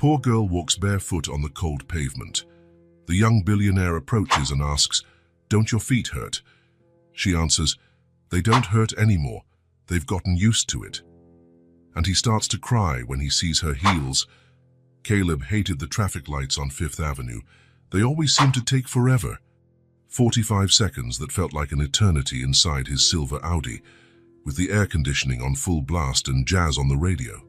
poor girl walks barefoot on the cold pavement. The young billionaire approaches and asks, "Don't your feet hurt?" She answers, "They don't hurt anymore. They've gotten used to it." And he starts to cry when he sees her heels. Caleb hated the traffic lights on Fifth Avenue. They always seemed to take forever. 45 seconds that felt like an eternity inside his silver Audi, with the air conditioning on full blast and jazz on the radio.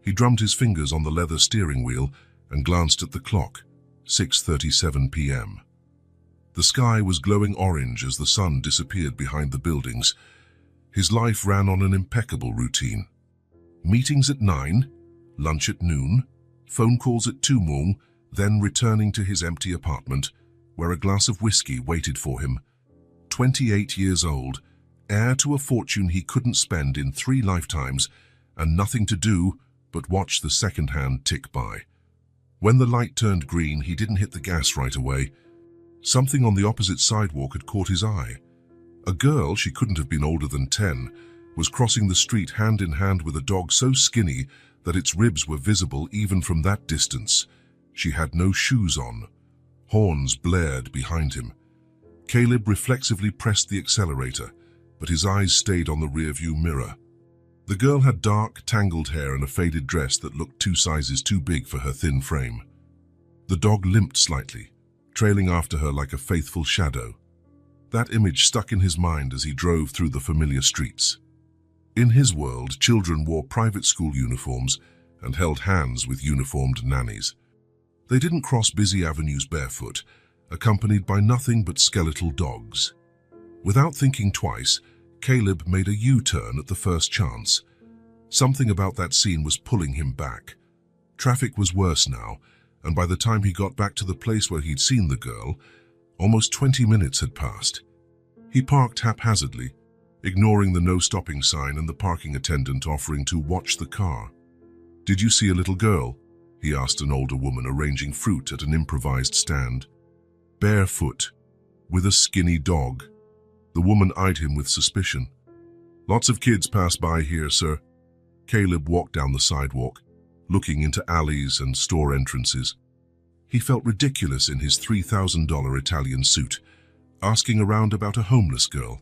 He drummed his fingers on the leather steering wheel and glanced at the clock, 6:37 p.m. The sky was glowing orange as the sun disappeared behind the buildings. His life ran on an impeccable routine. Meetings at 9, lunch at noon, phone calls at 2 noon, then returning to his empty apartment, where a glass of whiskey waited for him. 28 years old, heir to a fortune he couldn't spend in 3 lifetimes, and nothing to do but watch the second hand tick by. When the light turned green, he didn't hit the gas right away. Something on the opposite sidewalk had caught his eye. A girl, she couldn't have been older than 10, was crossing the street hand in hand with a dog so skinny that its ribs were visible even from that distance. She had no shoes on. Horns blared behind him. Caleb reflexively pressed the accelerator, but his eyes stayed on the rearview mirror. The girl had dark, tangled hair and a faded dress that looked 2 sizes too big for her thin frame. The dog limped slightly, trailing after her like a faithful shadow. That image stuck in his mind as he drove through the familiar streets. In his world, children wore private school uniforms and held hands with uniformed nannies. They didn't cross busy avenues barefoot, accompanied by nothing but skeletal dogs. Without thinking twice, Caleb made a U-turn at the first chance. Something about that scene was pulling him back. Traffic was worse now, and by the time he got back to the place where he'd seen the girl, almost 20 minutes had passed. He parked haphazardly, ignoring the no-stopping sign and the parking attendant offering to watch the car. "Did you see a little girl?" he asked an older woman arranging fruit at an improvised stand. "Barefoot, with a skinny dog." The woman eyed him with suspicion. "Lots of kids pass by here, sir." Caleb walked down the sidewalk, looking into alleys and store entrances. He felt ridiculous in his $3,000 Italian suit, asking around about a homeless girl.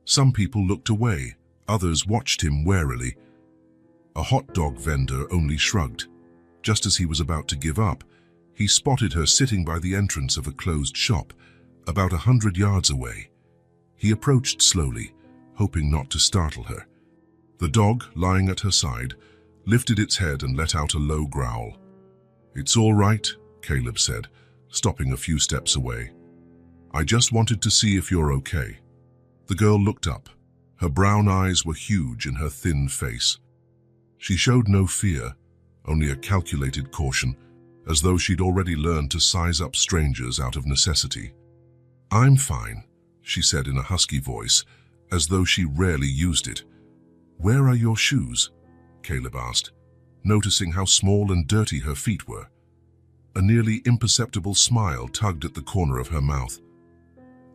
Some people looked away, others watched him warily. A hot dog vendor only shrugged. Just as he was about to give up, he spotted her sitting by the entrance of a closed shop, about 100 yards away. He approached slowly, hoping not to startle her. The dog, lying at her side, lifted its head and let out a low growl. "It's all right," Caleb said, stopping a few steps away. "I just wanted to see if you're okay." The girl looked up. Her brown eyes were huge in her thin face. She showed no fear, only a calculated caution, as though she'd already learned to size up strangers out of necessity. "I'm fine," she said in a husky voice, as though she rarely used it. "Where are your shoes?" Caleb asked, noticing how small and dirty her feet were. A nearly imperceptible smile tugged at the corner of her mouth.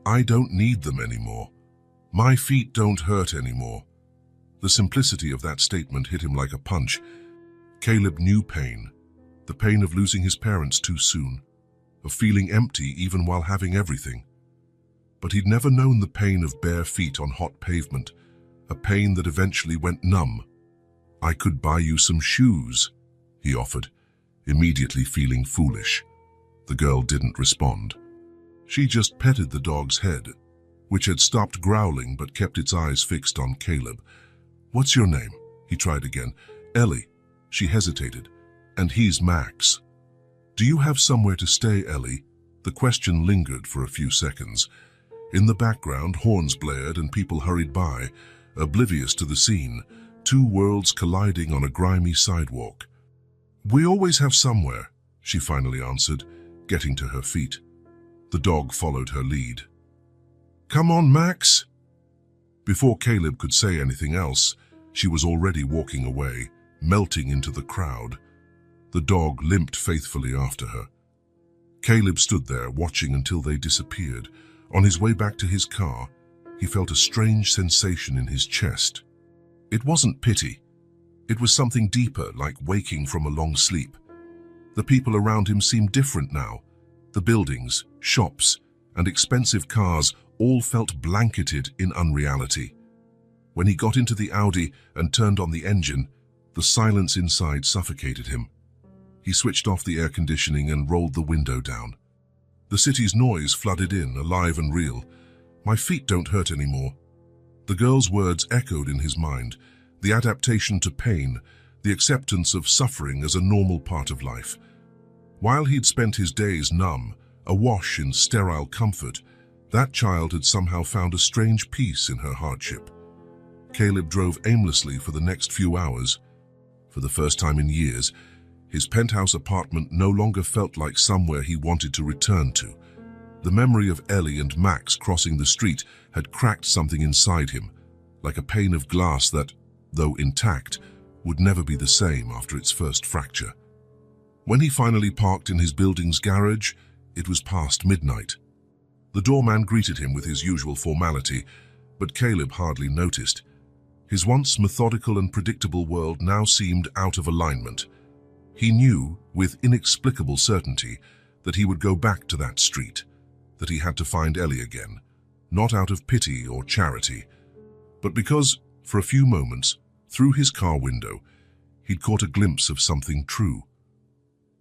"I don't need them anymore. My feet don't hurt anymore." The simplicity of that statement hit him like a punch. Caleb knew pain, the pain of losing his parents too soon, of feeling empty even while having everything. But he'd never known the pain of bare feet on hot pavement, a pain that eventually went numb. "I could buy you some shoes," he offered, immediately feeling foolish. The girl didn't respond. She just petted the dog's head, which had stopped growling but kept its eyes fixed on Caleb. "What's your name?" he tried again. "Ellie." She hesitated. "And he's Max." "Do you have somewhere to stay, Ellie?" The question lingered for a few seconds. In the background, horns blared and people hurried by, oblivious to the scene, 2 worlds colliding on a grimy sidewalk. "We always have somewhere," she finally answered, getting to her feet. The dog followed her lead. "Come on, Max." Before Caleb could say anything else, she was already walking away, melting into the crowd. The dog limped faithfully after her. Caleb stood there, watching until they disappeared. On his way back to his car, he felt a strange sensation in his chest. It wasn't pity. It was something deeper, like waking from a long sleep. The people around him seemed different now. The buildings, shops, and expensive cars all felt blanketed in unreality. When he got into the Audi and turned on the engine, the silence inside suffocated him. He switched off the air conditioning and rolled the window down. The city's noise flooded in, alive and real. "My feet don't hurt anymore." The girl's words echoed in his mind, the adaptation to pain, the acceptance of suffering as a normal part of life. While he'd spent his days numb, awash in sterile comfort, that child had somehow found a strange peace in her hardship. Caleb drove aimlessly for the next few hours. For the first time in years, his penthouse apartment no longer felt like somewhere he wanted to return to. The memory of Ellie and Max crossing the street had cracked something inside him, like a pane of glass that, though intact, would never be the same after its first fracture. When he finally parked in his building's garage, it was past midnight. The doorman greeted him with his usual formality, but Caleb hardly noticed. His once methodical and predictable world now seemed out of alignment. He knew, with inexplicable certainty, that he would go back to that street, that he had to find Ellie again, not out of pity or charity, but because, for a few moments, through his car window, he'd caught a glimpse of something true.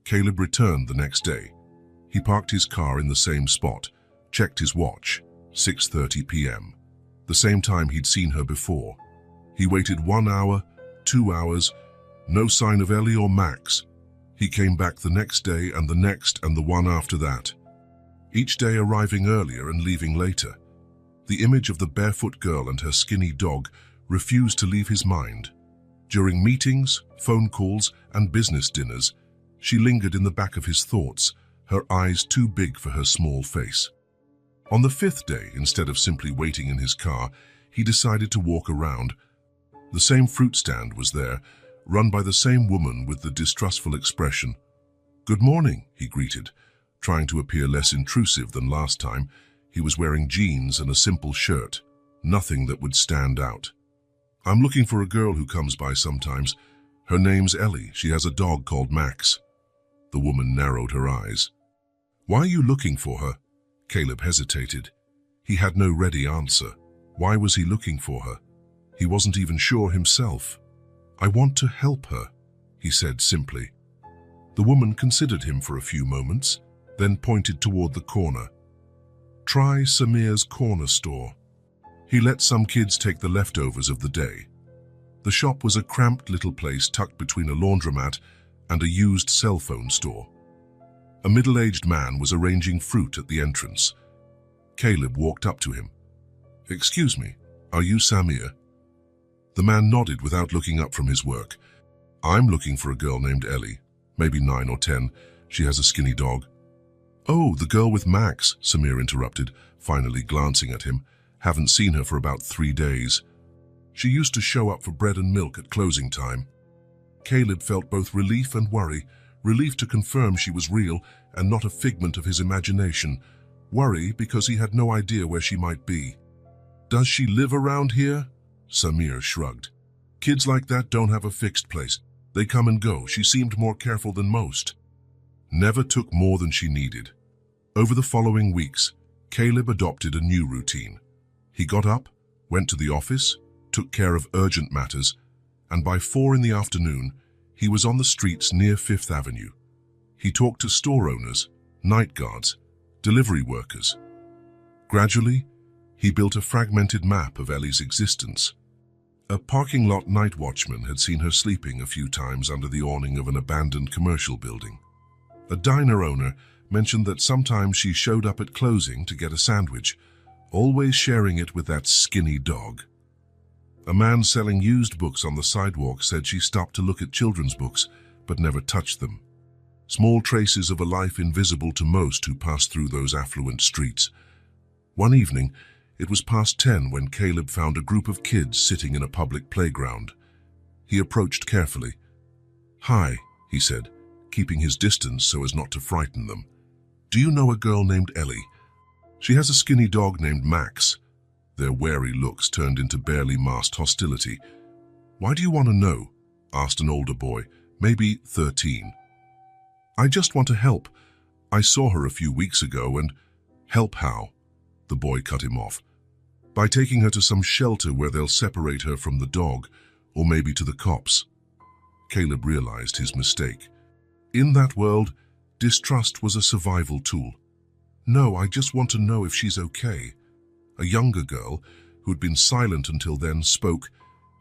Caleb returned the next day. He parked his car in the same spot, checked his watch, 6:30 p.m., the same time he'd seen her before. He waited 1 hour, 2 hours, no sign of Ellie or Max. He came back the next day and the next and the one after that, each day arriving earlier and leaving later. The image of the barefoot girl and her skinny dog refused to leave his mind. During meetings, phone calls, and business dinners, she lingered in the back of his thoughts, her eyes too big for her small face. On the 5th day, instead of simply waiting in his car, he decided to walk around. The same fruit stand was there, run by the same woman with the distrustful expression. "Good morning," he greeted, trying to appear less intrusive than last time. He was wearing jeans and a simple shirt, nothing that would stand out. "I'm looking for a girl who comes by sometimes. Her name's Ellie. She has a dog called Max." The woman narrowed her eyes. "Why are you looking for her?" Caleb hesitated. He had no ready answer. Why was he looking for her? He wasn't even sure himself. "I want to help her," he said simply. The woman considered him for a few moments, then pointed toward the corner. "Try Samir's corner store." He let some kids take the leftovers of the day. The shop was a cramped little place tucked between a laundromat and a used cell phone store. A middle-aged man was arranging fruit at the entrance. Caleb walked up to him. "Excuse me, are you Samir?" The man nodded without looking up from his work. "I'm looking for a girl named Ellie, maybe 9 or 10. She has a skinny dog." "Oh, the girl with Max," Samir interrupted, finally glancing at him. "Haven't seen her for about 3 days. She used to show up for bread and milk at closing time." Caleb felt both relief and worry, relief to confirm she was real and not a figment of his imagination, worry because he had no idea where she might be. "Does she live around here?" Samir shrugged. "Kids like that don't have a fixed place. They come and go. She seemed more careful than most." Never took more than she needed. Over the following weeks, Caleb adopted a new routine. He got up, went to the office, took care of urgent matters, and by 4 in the afternoon, he was on the streets near 5th Avenue. He talked to store owners, night guards, delivery workers. Gradually, he built a fragmented map of Ellie's existence. A parking lot night watchman had seen her sleeping a few times under the awning of an abandoned commercial building. A diner owner mentioned that sometimes she showed up at closing to get a sandwich, always sharing it with that skinny dog. A man selling used books on the sidewalk said she stopped to look at children's books, but never touched them. Small traces of a life invisible to most who passed through those affluent streets. One evening, it was past 10 when Caleb found a group of kids sitting in a public playground. He approached carefully. "Hi," he said, keeping his distance so as not to frighten them. "Do you know a girl named Ellie? She has a skinny dog named Max." Their wary looks turned into barely masked hostility. "Why do you want to know?" asked an older boy, maybe 13. I just want to help. I saw her a few weeks ago and... Help how? The boy cut him off. By taking her to some shelter where they'll separate her from the dog, or maybe to the cops. Caleb realized his mistake. In that world, distrust was a survival tool. No, I just want to know if she's okay. A younger girl, who'd been silent until then, spoke.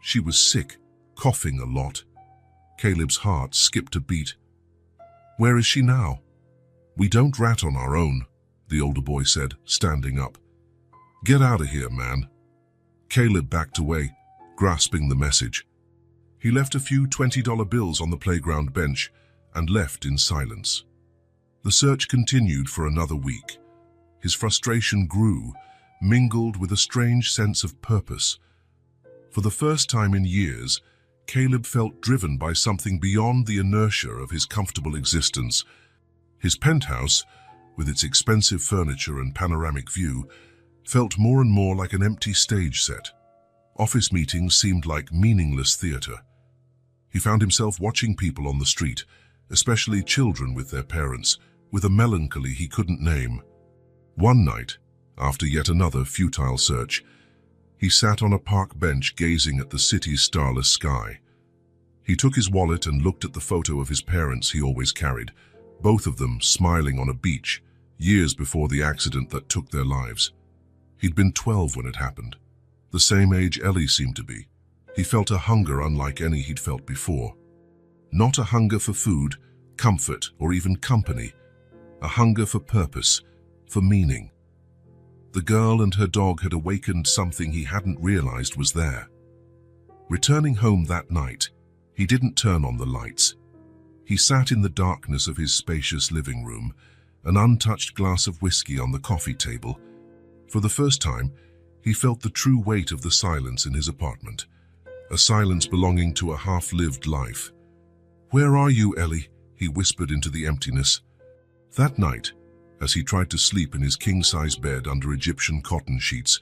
She was sick, coughing a lot. Caleb's heart skipped a beat. Where is she now? We don't rat on our own, the older boy said, standing up. Get out of here, man. Caleb backed away, grasping the message. He left a few $20 bills on the playground bench and left in silence. The search continued for another week. His frustration grew, mingled with a strange sense of purpose. For the first time in years, Caleb felt driven by something beyond the inertia of his comfortable existence. His penthouse, with its expensive furniture and panoramic view, felt more and more like an empty stage set. Office meetings seemed like meaningless theater. He found himself watching people on the street, especially children with their parents, with a melancholy he couldn't name. One night, after yet another futile search, he sat on a park bench gazing at the city's starless sky. He took his wallet and looked at the photo of his parents he always carried, both of them smiling on a beach, years before the accident that took their lives. He'd been 12 when it happened, the same age Ellie seemed to be. He felt a hunger unlike any he'd felt before. Not a hunger for food, comfort, or even company. A hunger for purpose, for meaning. The girl and her dog had awakened something he hadn't realized was there. Returning home that night, he didn't turn on the lights. He sat in the darkness of his spacious living room, an untouched glass of whiskey on the coffee table. For the first time, he felt the true weight of the silence in his apartment, a silence belonging to a half-lived life. "Where are you, Ellie?" he whispered into the emptiness. That night, as he tried to sleep in his king-size bed under Egyptian cotton sheets,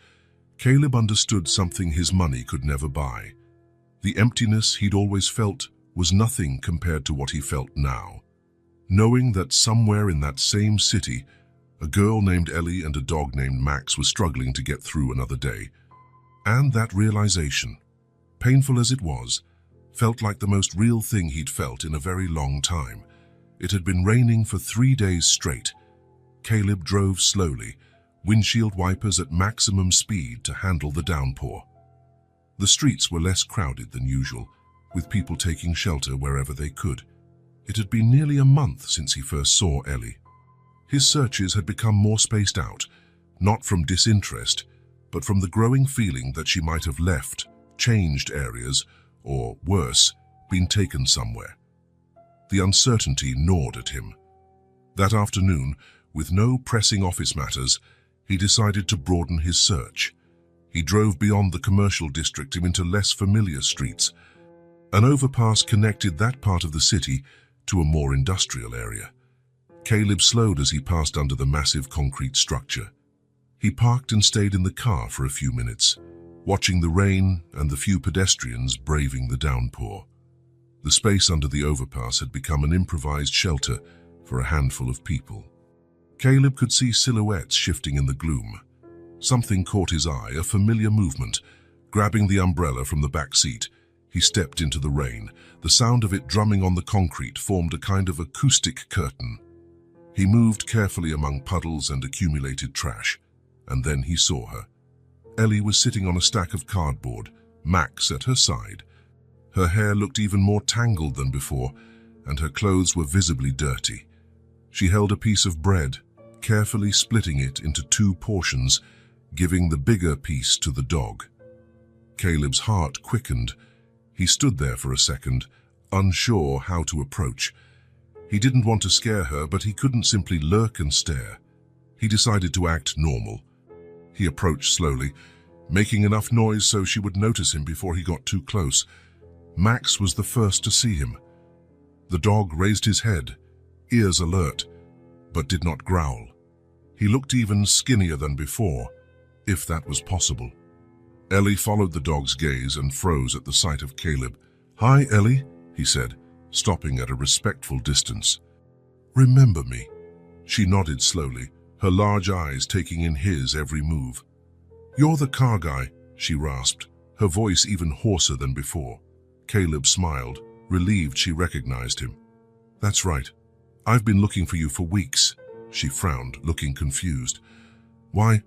Caleb understood something his money could never buy. The emptiness he'd always felt was nothing compared to what he felt now. Knowing that somewhere in that same city, a girl named Ellie and a dog named Max were struggling to get through another day. And that realization, painful as it was, felt like the most real thing he'd felt in a very long time. It had been raining for 3 days straight. Caleb drove slowly, windshield wipers at maximum speed to handle the downpour. The streets were less crowded than usual, with people taking shelter wherever they could. It had been nearly a month since he first saw Ellie. His searches had become more spaced out, not from disinterest, but from the growing feeling that she might have left, changed areas, or worse, been taken somewhere. The uncertainty gnawed at him. That afternoon, with no pressing office matters, he decided to broaden his search. He drove beyond the commercial district and into less familiar streets. An overpass connected that part of the city to a more industrial area. Caleb slowed as he passed under the massive concrete structure. He parked and stayed in the car for a few minutes, watching the rain and the few pedestrians braving the downpour. The space under the overpass had become an improvised shelter for a handful of people. Caleb could see silhouettes shifting in the gloom. Something caught his eye, a familiar movement. Grabbing the umbrella from the back seat, he stepped into the rain. The sound of it drumming on the concrete formed a kind of acoustic curtain. He moved carefully among puddles and accumulated trash, and then he saw her. Ellie was sitting on a stack of cardboard, Max at her side. Her hair looked even more tangled than before, and her clothes were visibly dirty. She held a piece of bread, carefully splitting it into 2 portions, giving the bigger piece to the dog. Caleb's heart quickened. He stood there for a second, unsure how to approach. He didn't want to scare her, but he couldn't simply lurk and stare. He decided to act normal. He approached slowly, making enough noise so she would notice him before he got too close. Max was the first to see him. The dog raised his head, ears alert, but did not growl. He looked even skinnier than before, if that was possible. Ellie followed the dog's gaze and froze at the sight of Caleb. "Hi, Ellie," he said, stopping at a respectful distance. Remember me? She nodded slowly, her large eyes taking in his every move. You're the car guy, she rasped, her voice even hoarser than before. Caleb smiled, relieved she recognized him. That's right. I've been looking for you for weeks. She frowned, looking confused. Why?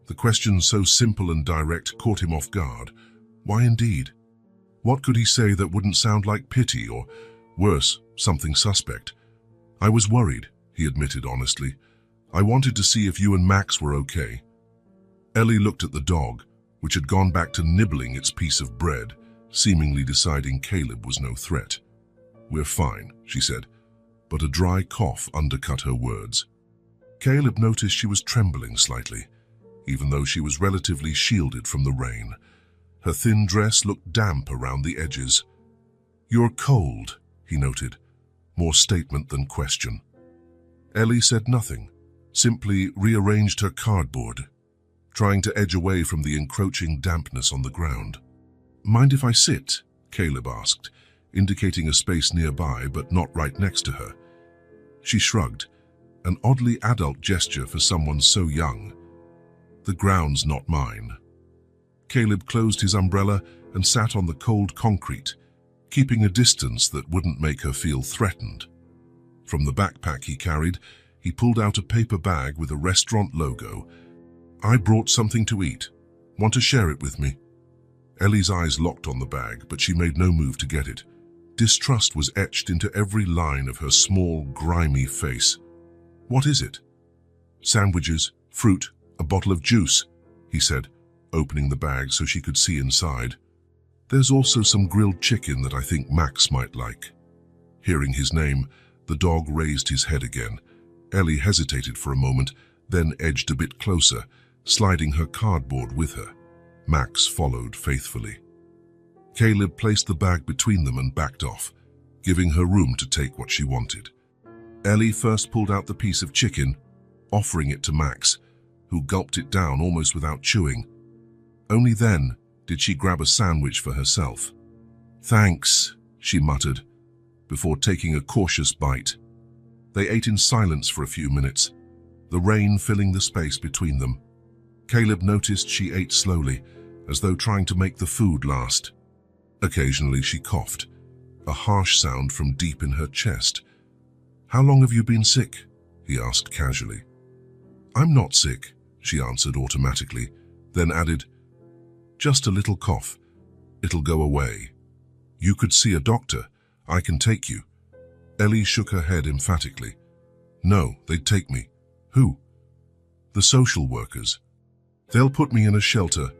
The question, so simple and direct, caught him off guard. Why indeed? What could he say that wouldn't sound like pity or, worse, something suspect? I was worried, he admitted honestly. I wanted to see if you and Max were okay. Ellie looked at the dog, which had gone back to nibbling its piece of bread, seemingly deciding Caleb was no threat. We're fine, she said, but a dry cough undercut her words. Caleb noticed she was trembling slightly, even though she was relatively shielded from the rain. Her thin dress looked damp around the edges. You're cold, he noted, more statement than question. Ellie said nothing, simply rearranged her cardboard, trying to edge away from the encroaching dampness on the ground. Mind if I sit? Caleb asked, indicating a space nearby but not right next to her. She shrugged, an oddly adult gesture for someone so young. The ground's not mine. Caleb closed his umbrella and sat on the cold concrete, keeping a distance that wouldn't make her feel threatened. From the backpack he carried, he pulled out a paper bag with a restaurant logo. I brought something to eat. Want to share it with me? Ellie's eyes locked on the bag, but she made no move to get it. Distrust was etched into every line of her small, grimy face. What is it? Sandwiches, fruit, a bottle of juice, he said, opening the bag so she could see inside. There's also some grilled chicken that I think Max might like. Hearing his name, the dog raised his head again. Ellie hesitated for a moment, then edged a bit closer, sliding her cardboard with her. Max followed faithfully. Caleb placed the bag between them and backed off, giving her room to take what she wanted. Ellie first pulled out the piece of chicken, offering it to Max, who gulped it down almost without chewing. Only then did she grab a sandwich for herself. Thanks, she muttered, before taking a cautious bite. They ate in silence for a few minutes, the rain filling the space between them. Caleb noticed she ate slowly, as though trying to make the food last. Occasionally she coughed, a harsh sound from deep in her chest. How long have you been sick? He asked casually. I'm not sick, she answered automatically, then added, just a little cough. It'll go away. You could see a doctor. I can take you. Ellie shook her head emphatically. No, they'd take me. Who? The social workers. They'll put me in a shelter.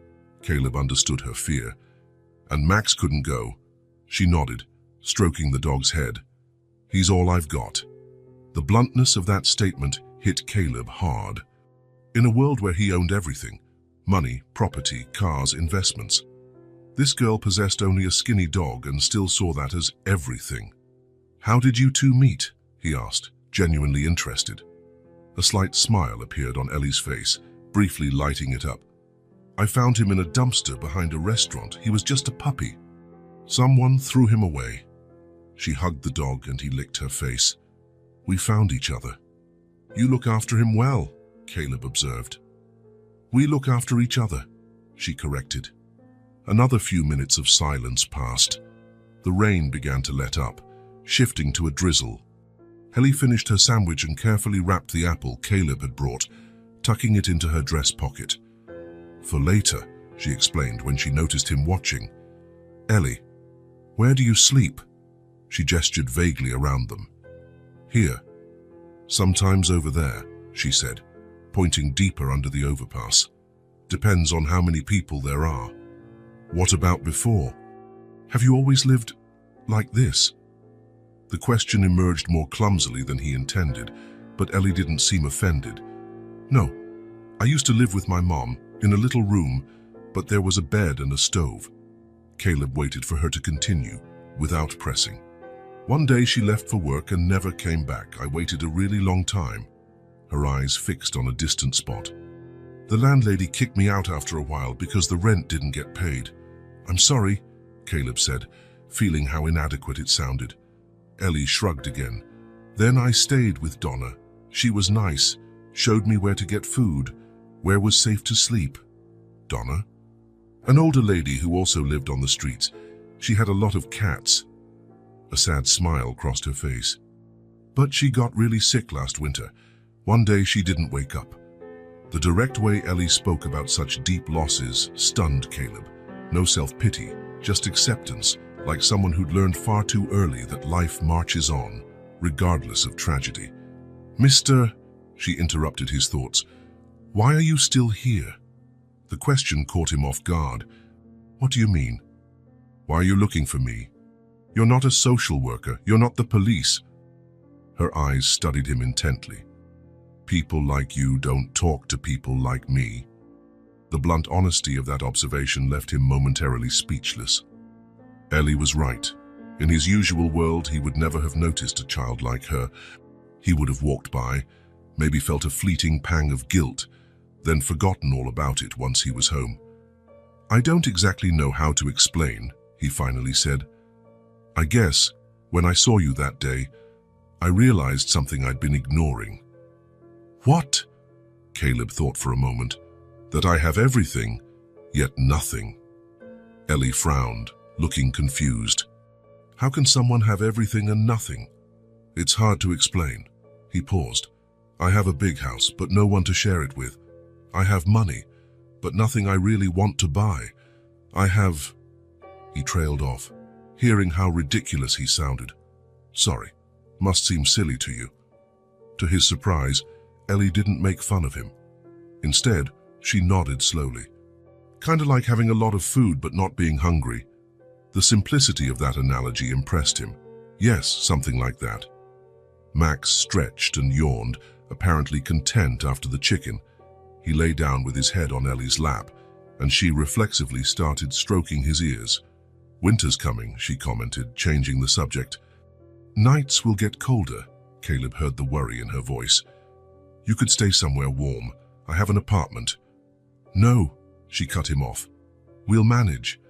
Caleb understood her fear. And Max couldn't go. She nodded, stroking the dog's head. He's all I've got. The bluntness of that statement hit Caleb hard. In a world where he owned everything, money, property, cars, investments, this girl possessed only a skinny dog and still saw that as everything. How did you two meet? He asked, genuinely interested. A slight smile appeared on Ellie's face, briefly lighting it up. I found him in a dumpster behind a restaurant. He was just a puppy. Someone threw him away. She hugged the dog and he licked her face. We found each other. You look after him well, Caleb observed. We look after each other, she corrected. Another few minutes of silence passed. The rain began to let up, shifting to a drizzle. Ellie finished her sandwich and carefully wrapped the apple Caleb had brought, tucking it into her dress pocket. For later, she explained when she noticed him watching. Ellie, where do you sleep? She gestured vaguely around them. Here. Sometimes over there, she said, pointing deeper under the overpass. Depends on how many people there are. What about before? Have you always lived like this? The question emerged more clumsily than he intended, but Ellie didn't seem offended. No, I used to live with my mom in a little room, but there was a bed and a stove. Caleb waited for her to continue, without pressing. One day she left for work and never came back. I waited a really long time, her eyes fixed on a distant spot. The landlady kicked me out after a while because the rent didn't get paid. I'm sorry, Caleb said, feeling how inadequate it sounded. Ellie shrugged again. Then I stayed with Donna. She was nice, showed me where to get food, where was safe to sleep. Donna? An older lady who also lived on the streets. She had a lot of cats. A sad smile crossed her face. But she got really sick last winter. One day she didn't wake up. The direct way Ellie spoke about such deep losses stunned Caleb. No self-pity, just acceptance, like someone who'd learned far too early that life marches on, regardless of tragedy. "Mr. She interrupted his thoughts. "Why are you still here?" The question caught him off guard. "What do you mean? Why are you looking for me? You're not a social worker. You're not the police." Her eyes studied him intently. "People like you don't talk to people like me." The blunt honesty of that observation left him momentarily speechless. Ellie was right. In his usual world, he would never have noticed a child like her. He would have walked by, maybe felt a fleeting pang of guilt, then forgotten all about it once he was home. "I don't exactly know how to explain," he finally said. "I guess, when I saw you that day, I realized something I'd been ignoring." "What?" Caleb thought for a moment. "That I have everything, yet nothing." Ellie frowned, looking confused. "How can someone have everything and nothing?" "It's hard to explain." He paused. "I have a big house, but no one to share it with. I have money, but nothing I really want to buy. I have..." He trailed off, hearing how ridiculous he sounded. "Sorry, must seem silly to you." To his surprise, Ellie didn't make fun of him. Instead, she nodded slowly. "Kinda like having a lot of food but not being hungry." The simplicity of that analogy impressed him. "Yes, something like that." Max stretched and yawned, apparently content after the chicken. He lay down with his head on Ellie's lap, and she reflexively started stroking his ears. "Winter's coming," she commented, changing the subject. "Nights will get colder," Caleb heard the worry in her voice. "You could stay somewhere warm. I have an apartment." "No," she cut him off. "We'll manage."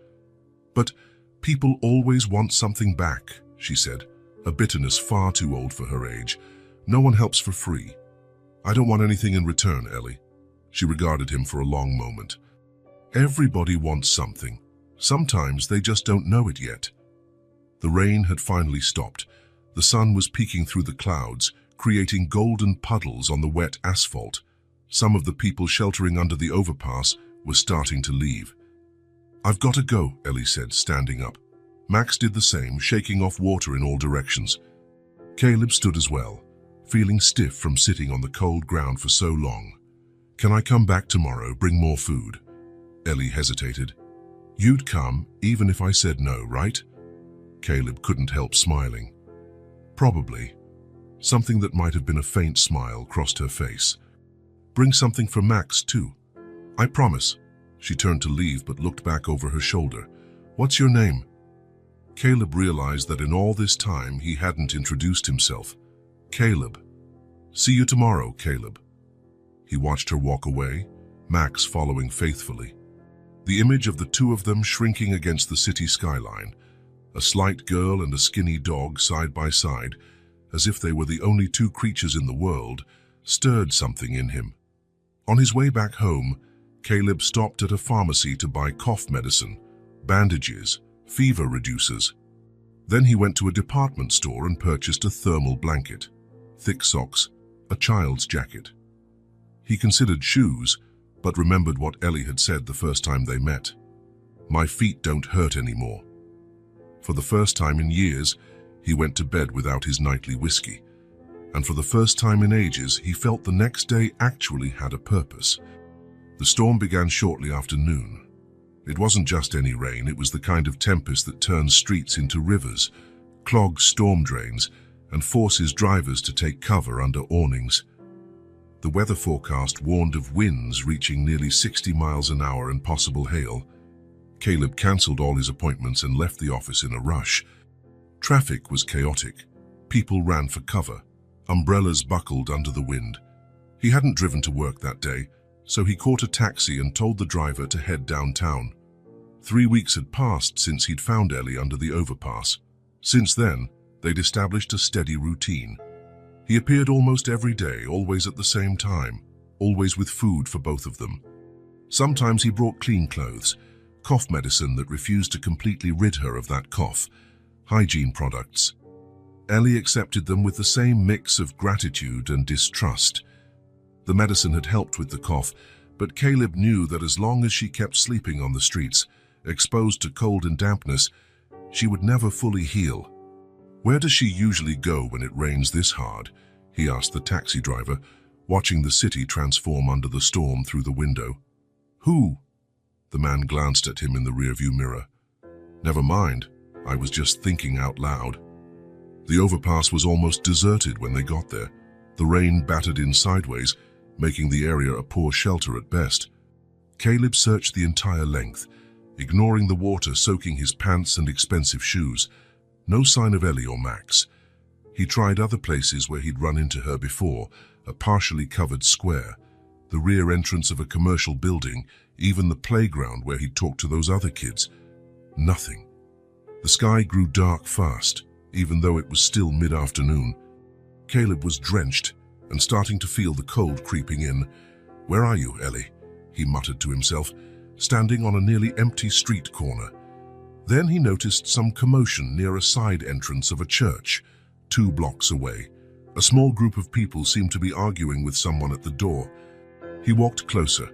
"But people always want something back," she said, a bitterness far too old for her age. "No one helps for free." "I don't want anything in return, Ellie." She regarded him for a long moment. "Everybody wants something. Sometimes they just don't know it yet." The rain had finally stopped. The sun was peeking through the clouds, creating golden puddles on the wet asphalt. Some of the people sheltering under the overpass were starting to leave. "I've got to go," Ellie said, standing up. Max did the same, shaking off water in all directions. Caleb stood as well, feeling stiff from sitting on the cold ground for so long. "Can I come back tomorrow, bring more food?" Ellie hesitated. "You'd come, even if I said no, right?" Caleb couldn't help smiling. "Probably." Something that might have been a faint smile crossed her face. "Bring something for Max, too." "I promise." She turned to leave but looked back over her shoulder. "What's your name?" Caleb realized that in all this time he hadn't introduced himself. "Caleb." "See you tomorrow, Caleb." He watched her walk away, Max following faithfully. The image of the two of them shrinking against the city skyline, a slight girl and a skinny dog side by side, as if they were the only two creatures in the world, stirred something in him. On his way back home, Caleb stopped at a pharmacy to buy cough medicine, bandages, fever reducers. Then he went to a department store and purchased a thermal blanket, thick socks, a child's jacket. He considered shoes, but remembered what Ellie had said the first time they met. "My feet don't hurt anymore." For the first time in years, he went to bed without his nightly whiskey. And for the first time in ages, he felt the next day actually had a purpose. The storm began shortly after noon. It wasn't just any rain, it was the kind of tempest that turns streets into rivers, clogs storm drains, and forces drivers to take cover under awnings. The weather forecast warned of winds reaching nearly 60 miles an hour and possible hail. Caleb cancelled all his appointments and left the office in a rush. Traffic was chaotic. People ran for cover. Umbrellas buckled under the wind. He hadn't driven to work that day, so he caught a taxi and told the driver to head downtown. 3 weeks had passed since he'd found Ellie under the overpass. Since then, they'd established a steady routine. He appeared almost every day, always at the same time, always with food for both of them. Sometimes he brought clean clothes, cough medicine that refused to completely rid her of that cough, hygiene products. Ellie accepted them with the same mix of gratitude and distrust. The medicine had helped with the cough, but Caleb knew that as long as she kept sleeping on the streets, exposed to cold and dampness, she would never fully heal. "Where does she usually go when it rains this hard?" he asked the taxi driver, watching the city transform under the storm through the window. "Who?" The man glanced at him in the rearview mirror. "Never mind, I was just thinking out loud." The overpass was almost deserted when they got there. The rain battered in sideways, making the area a poor shelter at best. Caleb searched the entire length, ignoring the water soaking his pants and expensive shoes. No sign of Ellie or Max. He tried other places where he'd run into her before, a partially covered square, the rear entrance of a commercial building, even the playground where he'd talked to those other kids. Nothing. The sky grew dark fast, even though it was still mid-afternoon. Caleb was drenched and starting to feel the cold creeping in. "Where are you, Ellie?" he muttered to himself, standing on a nearly empty street corner. Then he noticed some commotion near a side entrance of a church, 2 blocks away. A small group of people seemed to be arguing with someone at the door. He walked closer,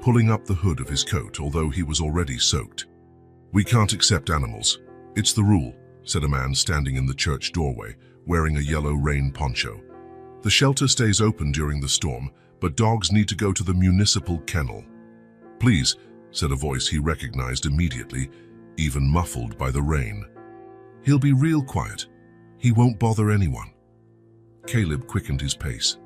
pulling up the hood of his coat, although he was already soaked. "We can't accept animals. It's the rule," said a man standing in the church doorway, wearing a yellow rain poncho. "The shelter stays open during the storm, but dogs need to go to the municipal kennel." "Please," said a voice he recognized immediately, even muffled by the rain. "He'll be real quiet. He won't bother anyone." Caleb quickened his pace.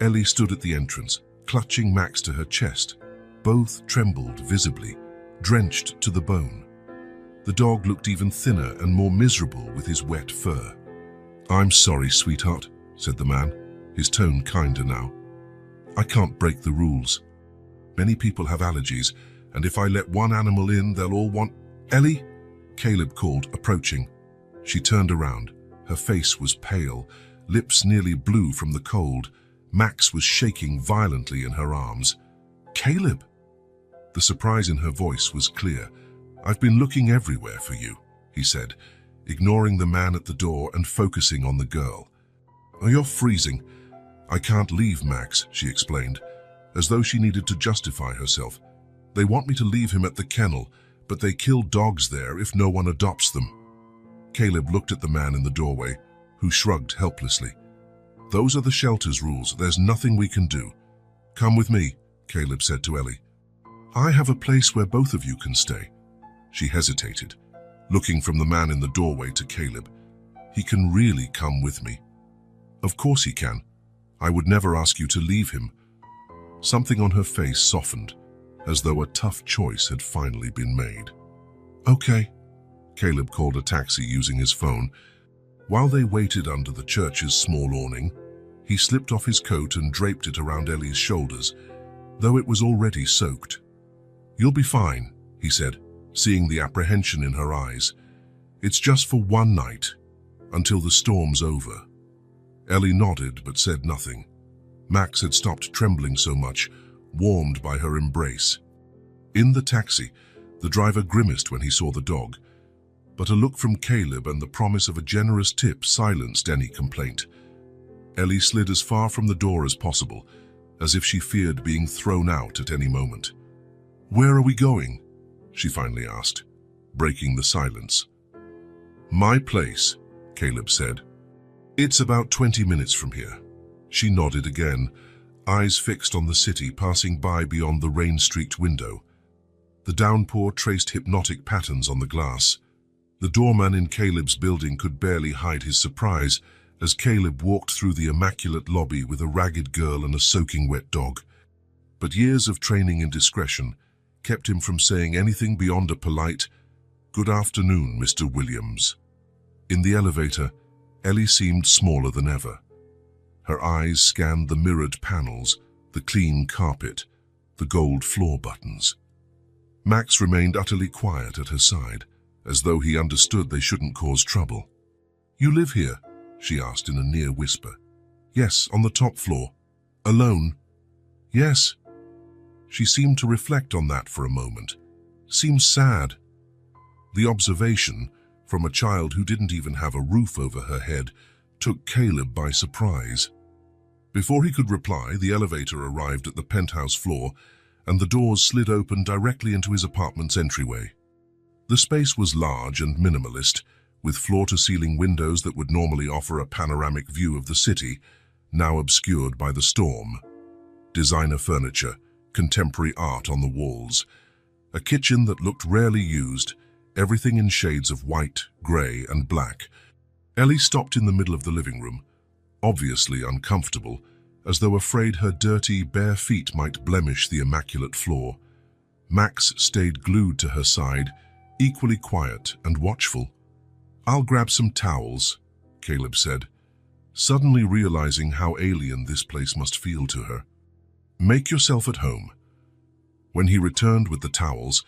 Ellie stood at the entrance, clutching Max to her chest. Both trembled visibly, drenched to the bone. The dog looked even thinner and more miserable with his wet fur. "I'm sorry, sweetheart," said the man, his tone kinder now. "I can't break the rules. Many people have allergies, and if I let one animal in, they'll all want—" "Ellie?" Caleb called, approaching. She turned around. Her face was pale, lips nearly blue from the cold. Max was shaking violently in her arms. "Caleb!" The surprise in her voice was clear. "I've been looking everywhere for you," he said, ignoring the man at the door and focusing on the girl. "Oh, you're freezing." "I can't leave Max," she explained, as though she needed to justify herself. "They want me to leave him at the kennel, but they kill dogs there if no one adopts them." Caleb looked at the man in the doorway, who shrugged helplessly. "Those are the shelter's rules. There's nothing we can do." "Come with me," Caleb said to Ellie. "I have a place where both of you can stay." She hesitated, looking from the man in the doorway to Caleb. "He can really come with me." "Of course he can. I would never ask you to leave him." Something on her face softened, as though a tough choice had finally been made. "Okay." Caleb called a taxi using his phone. While they waited under the church's small awning, he slipped off his coat and draped it around Ellie's shoulders, though it was already soaked. "You'll be fine," he said, seeing the apprehension in her eyes. "It's just for one night, until the storm's over." Ellie nodded but said nothing. Max had stopped trembling so much, warmed by her embrace. In the taxi, the driver grimaced when he saw the dog, but a look from Caleb and the promise of a generous tip silenced any complaint. Ellie slid as far from the door as possible, as if she feared being thrown out at any moment. "Where are we going?" she finally asked, breaking the silence. "My place," Caleb said. "It's about 20 minutes from here." She nodded again, eyes fixed on the city passing by beyond the rain-streaked window. The downpour traced hypnotic patterns on the glass. The doorman in Caleb's building could barely hide his surprise as Caleb walked through the immaculate lobby with a ragged girl and a soaking wet dog. But years of training in discretion kept him from saying anything beyond a polite, "Good afternoon, Mr. Williams." In the elevator, Ellie seemed smaller than ever. Her eyes scanned the mirrored panels, the clean carpet, the gold floor buttons. Max remained utterly quiet at her side, as though he understood they shouldn't cause trouble. "You live here?" she asked in a near whisper. Yes, on the top floor. Alone? Yes. She seemed to reflect on that for a moment. Seemed sad. The observation, from a child who didn't even have a roof over her head, took Caleb by surprise. Before he could reply, the elevator arrived at the penthouse floor, and the doors slid open directly into his apartment's entryway. The space was large and minimalist, with floor-to-ceiling windows that would normally offer a panoramic view of the city, now obscured by the storm. Designer furniture, contemporary art on the walls, a kitchen that looked rarely used, everything in shades of white, grey, and black. Ellie stopped in the middle of the living room, obviously uncomfortable, as though afraid her dirty, bare feet might blemish the immaculate floor. Max stayed glued to her side, equally quiet and watchful. "I'll grab some towels," Caleb said, suddenly realizing how alien this place must feel to her. "Make yourself at home." When he returned with the towels,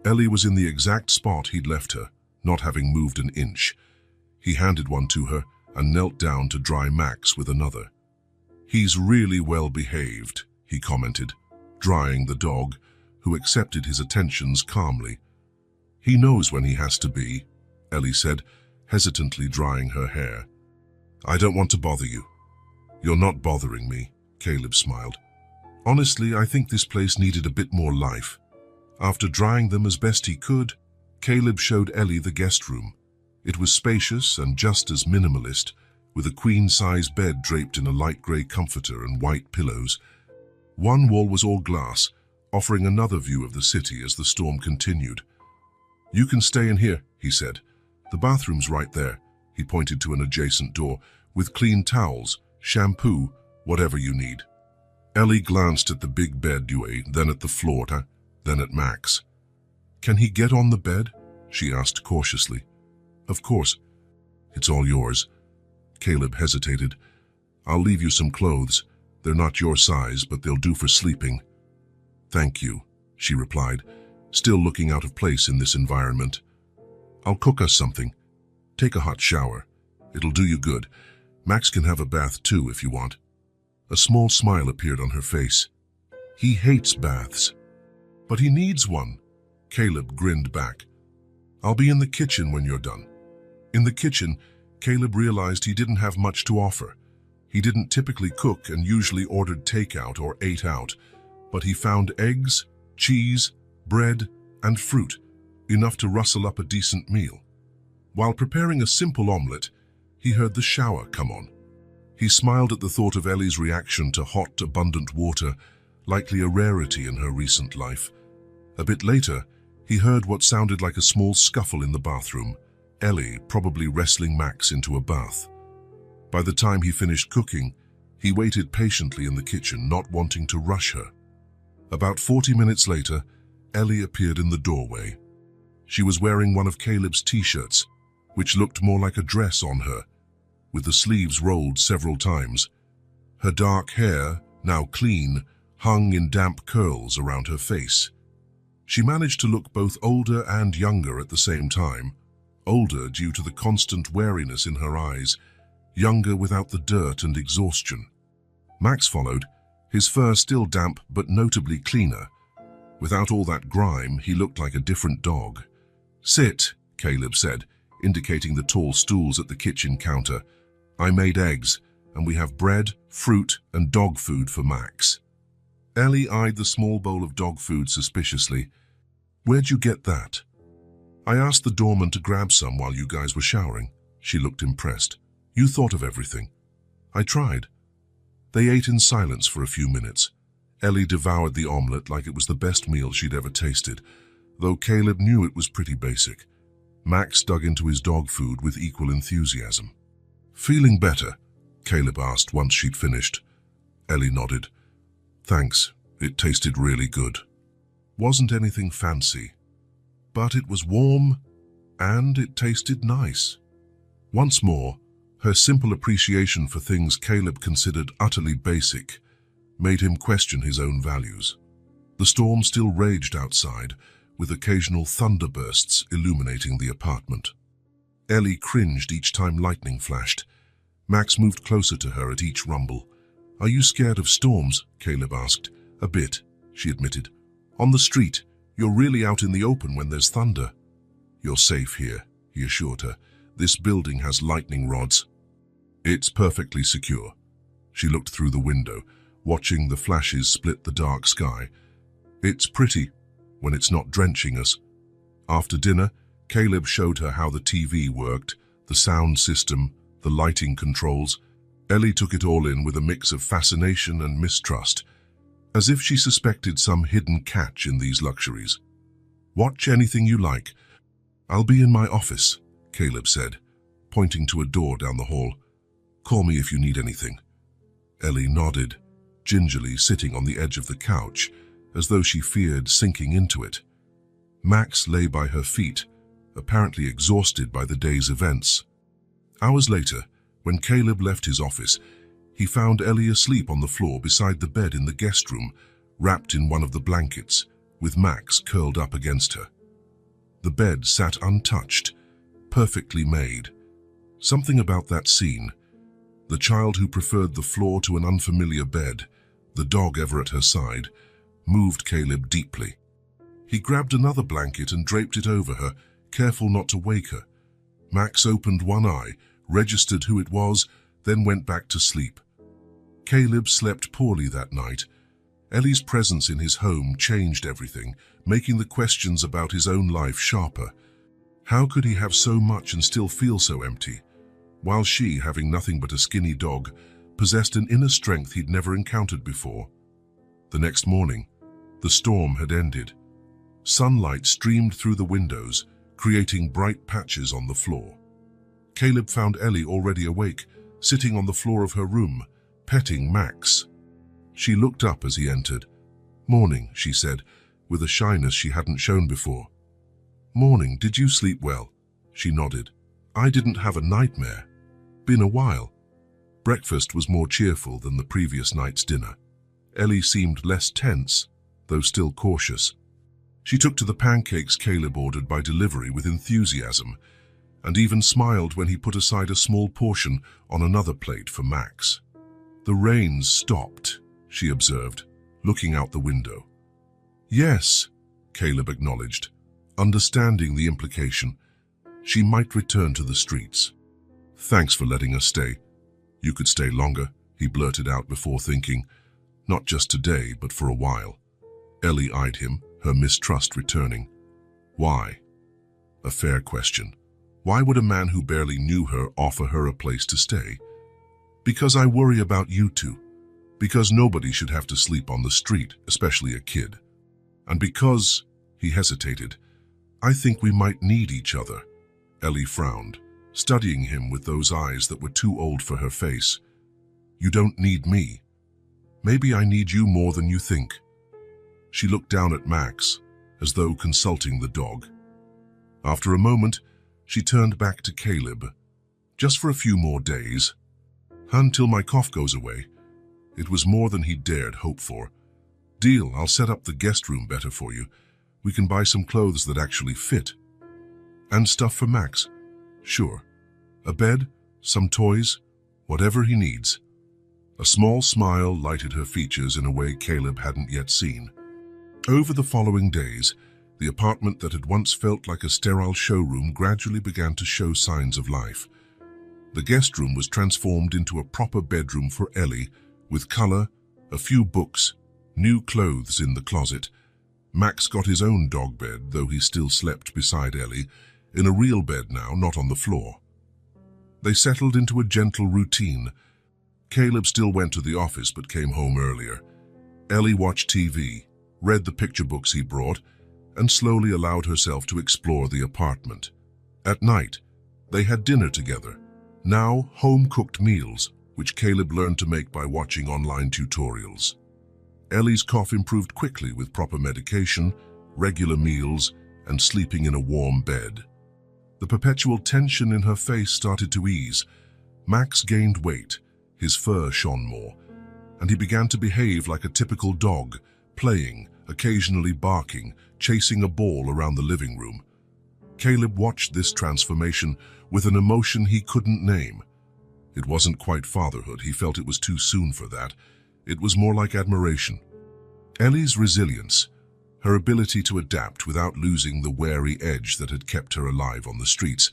Ellie was in the exact spot he'd left her, not having moved an inch. He handed one to her and knelt down to dry Max with another. "He's really well behaved," he commented, drying the dog, who accepted his attentions calmly. "He knows when he has to be," Ellie said, hesitantly drying her hair. "I don't want to bother you." "You're not bothering me," Caleb smiled. "Honestly, I think this place needed a bit more life." After drying them as best he could, Caleb showed Ellie the guest room. It was spacious and just as minimalist, with a queen-size bed draped in a light grey comforter and white pillows. One wall was all glass, offering another view of the city as the storm continued. "You can stay in here," he said. "The bathroom's right there," he pointed to an adjacent door, "with clean towels, shampoo, whatever you need." Ellie glanced at the big bed, then at the floor, then at Max. "Can he get on the bed?" she asked cautiously. "Of course." "It's all yours." Caleb hesitated. "I'll leave you some clothes. They're not your size, but they'll do for sleeping." "Thank you," she replied, still looking out of place in this environment. "I'll cook us something. Take a hot shower. It'll do you good. Max can have a bath too if you want." A small smile appeared on her face. "He hates baths." "But he needs one." Caleb grinned back. "I'll be in the kitchen when you're done." In the kitchen, Caleb realized he didn't have much to offer. He didn't typically cook and usually ordered takeout or ate out, but he found eggs, cheese, bread, and fruit, enough to rustle up a decent meal. While preparing a simple omelette, he heard the shower come on. He smiled at the thought of Ellie's reaction to hot, abundant water, likely a rarity in her recent life. A bit later, he heard what sounded like a small scuffle in the bathroom, Ellie probably wrestling Max into a bath. By the time he finished cooking, he waited patiently in the kitchen, not wanting to rush her. About 40 minutes later, Ellie appeared in the doorway. She was wearing one of Caleb's t-shirts, which looked more like a dress on her, with the sleeves rolled several times. Her dark hair, now clean, hung in damp curls around her face. She managed to look both older and younger at the same time, older due to the constant wariness in her eyes, younger without the dirt and exhaustion. Max followed, his fur still damp but notably cleaner. Without all that grime, he looked like a different dog. "Sit," Caleb said, indicating the tall stools at the kitchen counter. "I made eggs, and we have bread, fruit, and dog food for Max." Ellie eyed the small bowl of dog food suspiciously. "Where'd you get that?" "I asked the doorman to grab some while you guys were showering." She looked impressed. "You thought of everything." "I tried." They ate in silence for a few minutes. Ellie devoured the omelette like it was the best meal she'd ever tasted, though Caleb knew it was pretty basic. Max dug into his dog food with equal enthusiasm. "Feeling better?" Caleb asked once she'd finished. Ellie nodded. "Thanks, it tasted really good." Wasn't anything fancy, but it was warm and it tasted nice. Once more, her simple appreciation for things Caleb considered utterly basic made him question his own values. The storm still raged outside, with occasional thunderbursts illuminating the apartment. Ellie cringed each time lightning flashed. Max moved closer to her at each rumble. "Are you scared of storms?" Caleb asked. "A bit," she admitted. "On the street, you're really out in the open when there's thunder." "You're safe here," he assured her. "This building has lightning rods." "It's perfectly secure." She looked through the window, watching the flashes split the dark sky. "It's pretty when it's not drenching us." After dinner, Caleb showed her how the TV worked, the sound system, the lighting controls. Ellie took it all in with a mix of fascination and mistrust, as if she suspected some hidden catch in these luxuries. "Watch anything you like. I'll be in my office," Caleb said, pointing to a door down the hall. "Call me if you need anything." Ellie nodded, gingerly sitting on the edge of the couch, as though she feared sinking into it. Max lay by her feet, apparently exhausted by the day's events. Hours later, when Caleb left his office, he found Ellie asleep on the floor beside the bed in the guest room, wrapped in one of the blankets, with Max curled up against her. The bed sat untouched, perfectly made. Something about that scene, the child who preferred the floor to an unfamiliar bed, the dog ever at her side, moved Caleb deeply. He grabbed another blanket and draped it over her, careful not to wake her. Max opened one eye, registered who it was, then went back to sleep. Caleb slept poorly that night. Ellie's presence in his home changed everything, making the questions about his own life sharper. How could he have so much and still feel so empty, while she, having nothing but a skinny dog, possessed an inner strength he'd never encountered before? The next morning, the storm had ended. Sunlight streamed through the windows, creating bright patches on the floor. Caleb found Ellie already awake, sitting on the floor of her room, petting Max. She looked up as he entered. "Morning," she said, with a shyness she hadn't shown before. "Morning, did you sleep well?" She nodded. "I didn't have a nightmare. Been a while." Breakfast was more cheerful than the previous night's dinner. Ellie seemed less tense, though still cautious. She took to the pancakes Caleb ordered by delivery with enthusiasm, and even smiled when he put aside a small portion on another plate for Max. "The rain's stopped," she observed, looking out the window. "Yes," Caleb acknowledged, understanding the implication. She might return to the streets. "Thanks for letting us stay. You could stay longer," he blurted out before thinking. Not just today, but for a while. Ellie eyed him, her mistrust returning. Why? A fair question. Why would a man who barely knew her offer her a place to stay? "Because I worry about you two. Because nobody should have to sleep on the street, especially a kid. And because," he hesitated, "I think we might need each other." Ellie frowned, studying him with those eyes that were too old for her face. "You don't need me. Maybe I need you more than you think." She looked down at Max, as though consulting the dog. After a moment, she turned back to Caleb. "Just for a few more days. Until my cough goes away." It was more than he dared hope for. "Deal, I'll set up the guest room better for you. We can buy some clothes that actually fit." "And stuff for Max?" "Sure. A bed, some toys, whatever he needs." A small smile lighted her features in a way Caleb hadn't yet seen. Over the following days, the apartment that had once felt like a sterile showroom gradually began to show signs of life. The guest room was transformed into a proper bedroom for Ellie, with color, a few books, new clothes in the closet. Max got his own dog bed, though he still slept beside Ellie, in a real bed now, not on the floor. They settled into a gentle routine. Caleb still went to the office but came home earlier. Ellie watched TV, read the picture books he brought, and slowly allowed herself to explore the apartment. At night, they had dinner together, now home-cooked meals, which Caleb learned to make by watching online tutorials. Ellie's cough improved quickly with proper medication, regular meals, and sleeping in a warm bed. The perpetual tension in her face started to ease. Max gained weight, his fur shone more, and he began to behave like a typical dog, playing, occasionally barking, chasing a ball around the living room. Caleb watched this transformation with an emotion he couldn't name. It wasn't quite fatherhood. He felt it was too soon for that. It was more like admiration. Ellie's resilience, her ability to adapt without losing the wary edge that had kept her alive on the streets,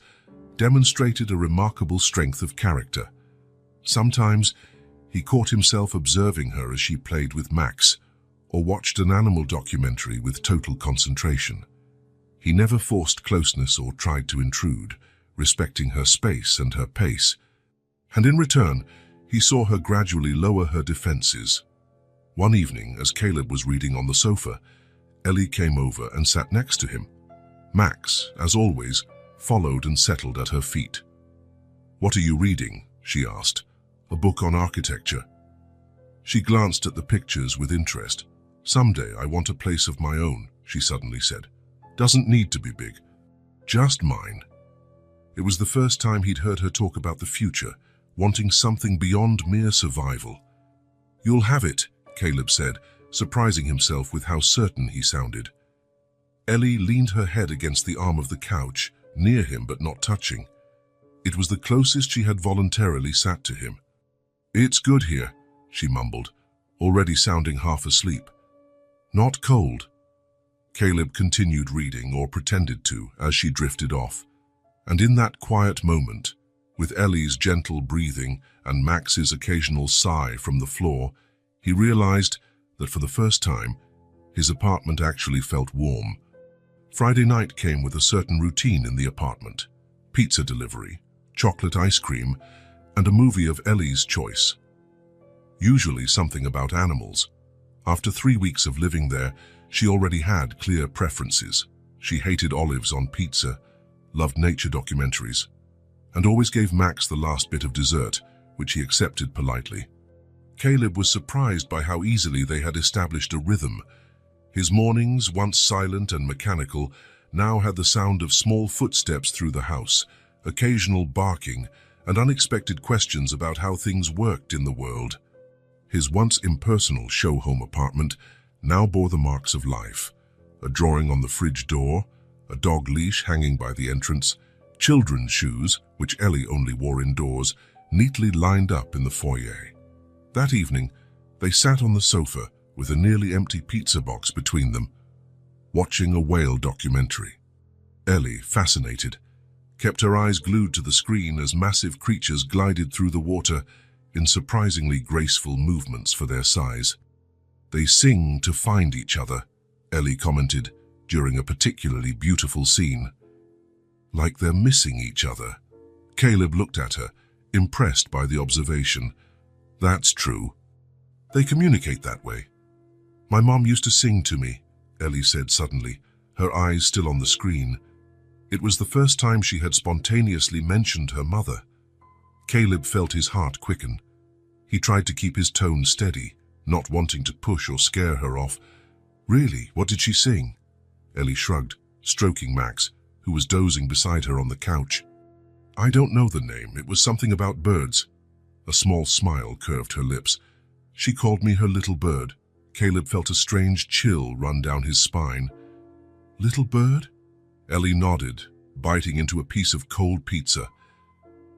demonstrated a remarkable strength of character. Sometimes, he caught himself observing her as she played with Max, or watched an animal documentary with total concentration. He never forced closeness or tried to intrude, respecting her space and her pace. And in return, he saw her gradually lower her defenses. One evening, as Caleb was reading on the sofa, Ellie came over and sat next to him. Max, as always, followed and settled at her feet. "What are you reading?" she asked. "A book on architecture." She glanced at the pictures with interest. "Someday I want a place of my own," she suddenly said. "Doesn't need to be big. Just mine." It was the first time he'd heard her talk about the future, wanting something beyond mere survival. "You'll have it," Caleb said, surprising himself with how certain he sounded. Ellie leaned her head against the arm of the couch, near him but not touching. It was the closest she had voluntarily sat to him. "It's good here," she mumbled, already sounding half asleep. "Not cold." Caleb continued reading, or pretended to, as she drifted off. And in that quiet moment, with Ellie's gentle breathing and Max's occasional sigh from the floor, he realized that for the first time, his apartment actually felt warm. Friday night came with a certain routine in the apartment: pizza delivery, chocolate ice cream, and a movie of Ellie's choice. Usually something about animals. After 3 weeks of living there, she already had clear preferences. She hated olives on pizza, loved nature documentaries, and always gave Max the last bit of dessert, which he accepted politely. Caleb was surprised by how easily they had established a rhythm. His mornings, once silent and mechanical, now had the sound of small footsteps through the house, occasional barking, and unexpected questions about how things worked in the world. His once impersonal show-home apartment now bore the marks of life: a drawing on the fridge door, a dog leash hanging by the entrance, children's shoes, which Ellie only wore indoors, neatly lined up in the foyer. That evening, they sat on the sofa with a nearly empty pizza box between them, watching a whale documentary. Ellie, fascinated, kept her eyes glued to the screen as massive creatures glided through the water in surprisingly graceful movements for their size. "They sing to find each other," Ellie commented during a particularly beautiful scene. "Like they're missing each other." Caleb looked at her, impressed by the observation. "That's true. They communicate that way. My mom used to sing to me," Ellie said suddenly, her eyes still on the screen. It was the first time she had spontaneously mentioned her mother. Caleb felt his heart quicken. He tried to keep his tone steady, not wanting to push or scare her off. "Really? What did she sing?" Ellie shrugged, stroking Max, who was dozing beside her on the couch. "I don't know the name. It was something about birds." A small smile curved her lips. "She called me her little bird." Caleb felt a strange chill run down his spine. "Little bird?" Ellie nodded, biting into a piece of cold pizza.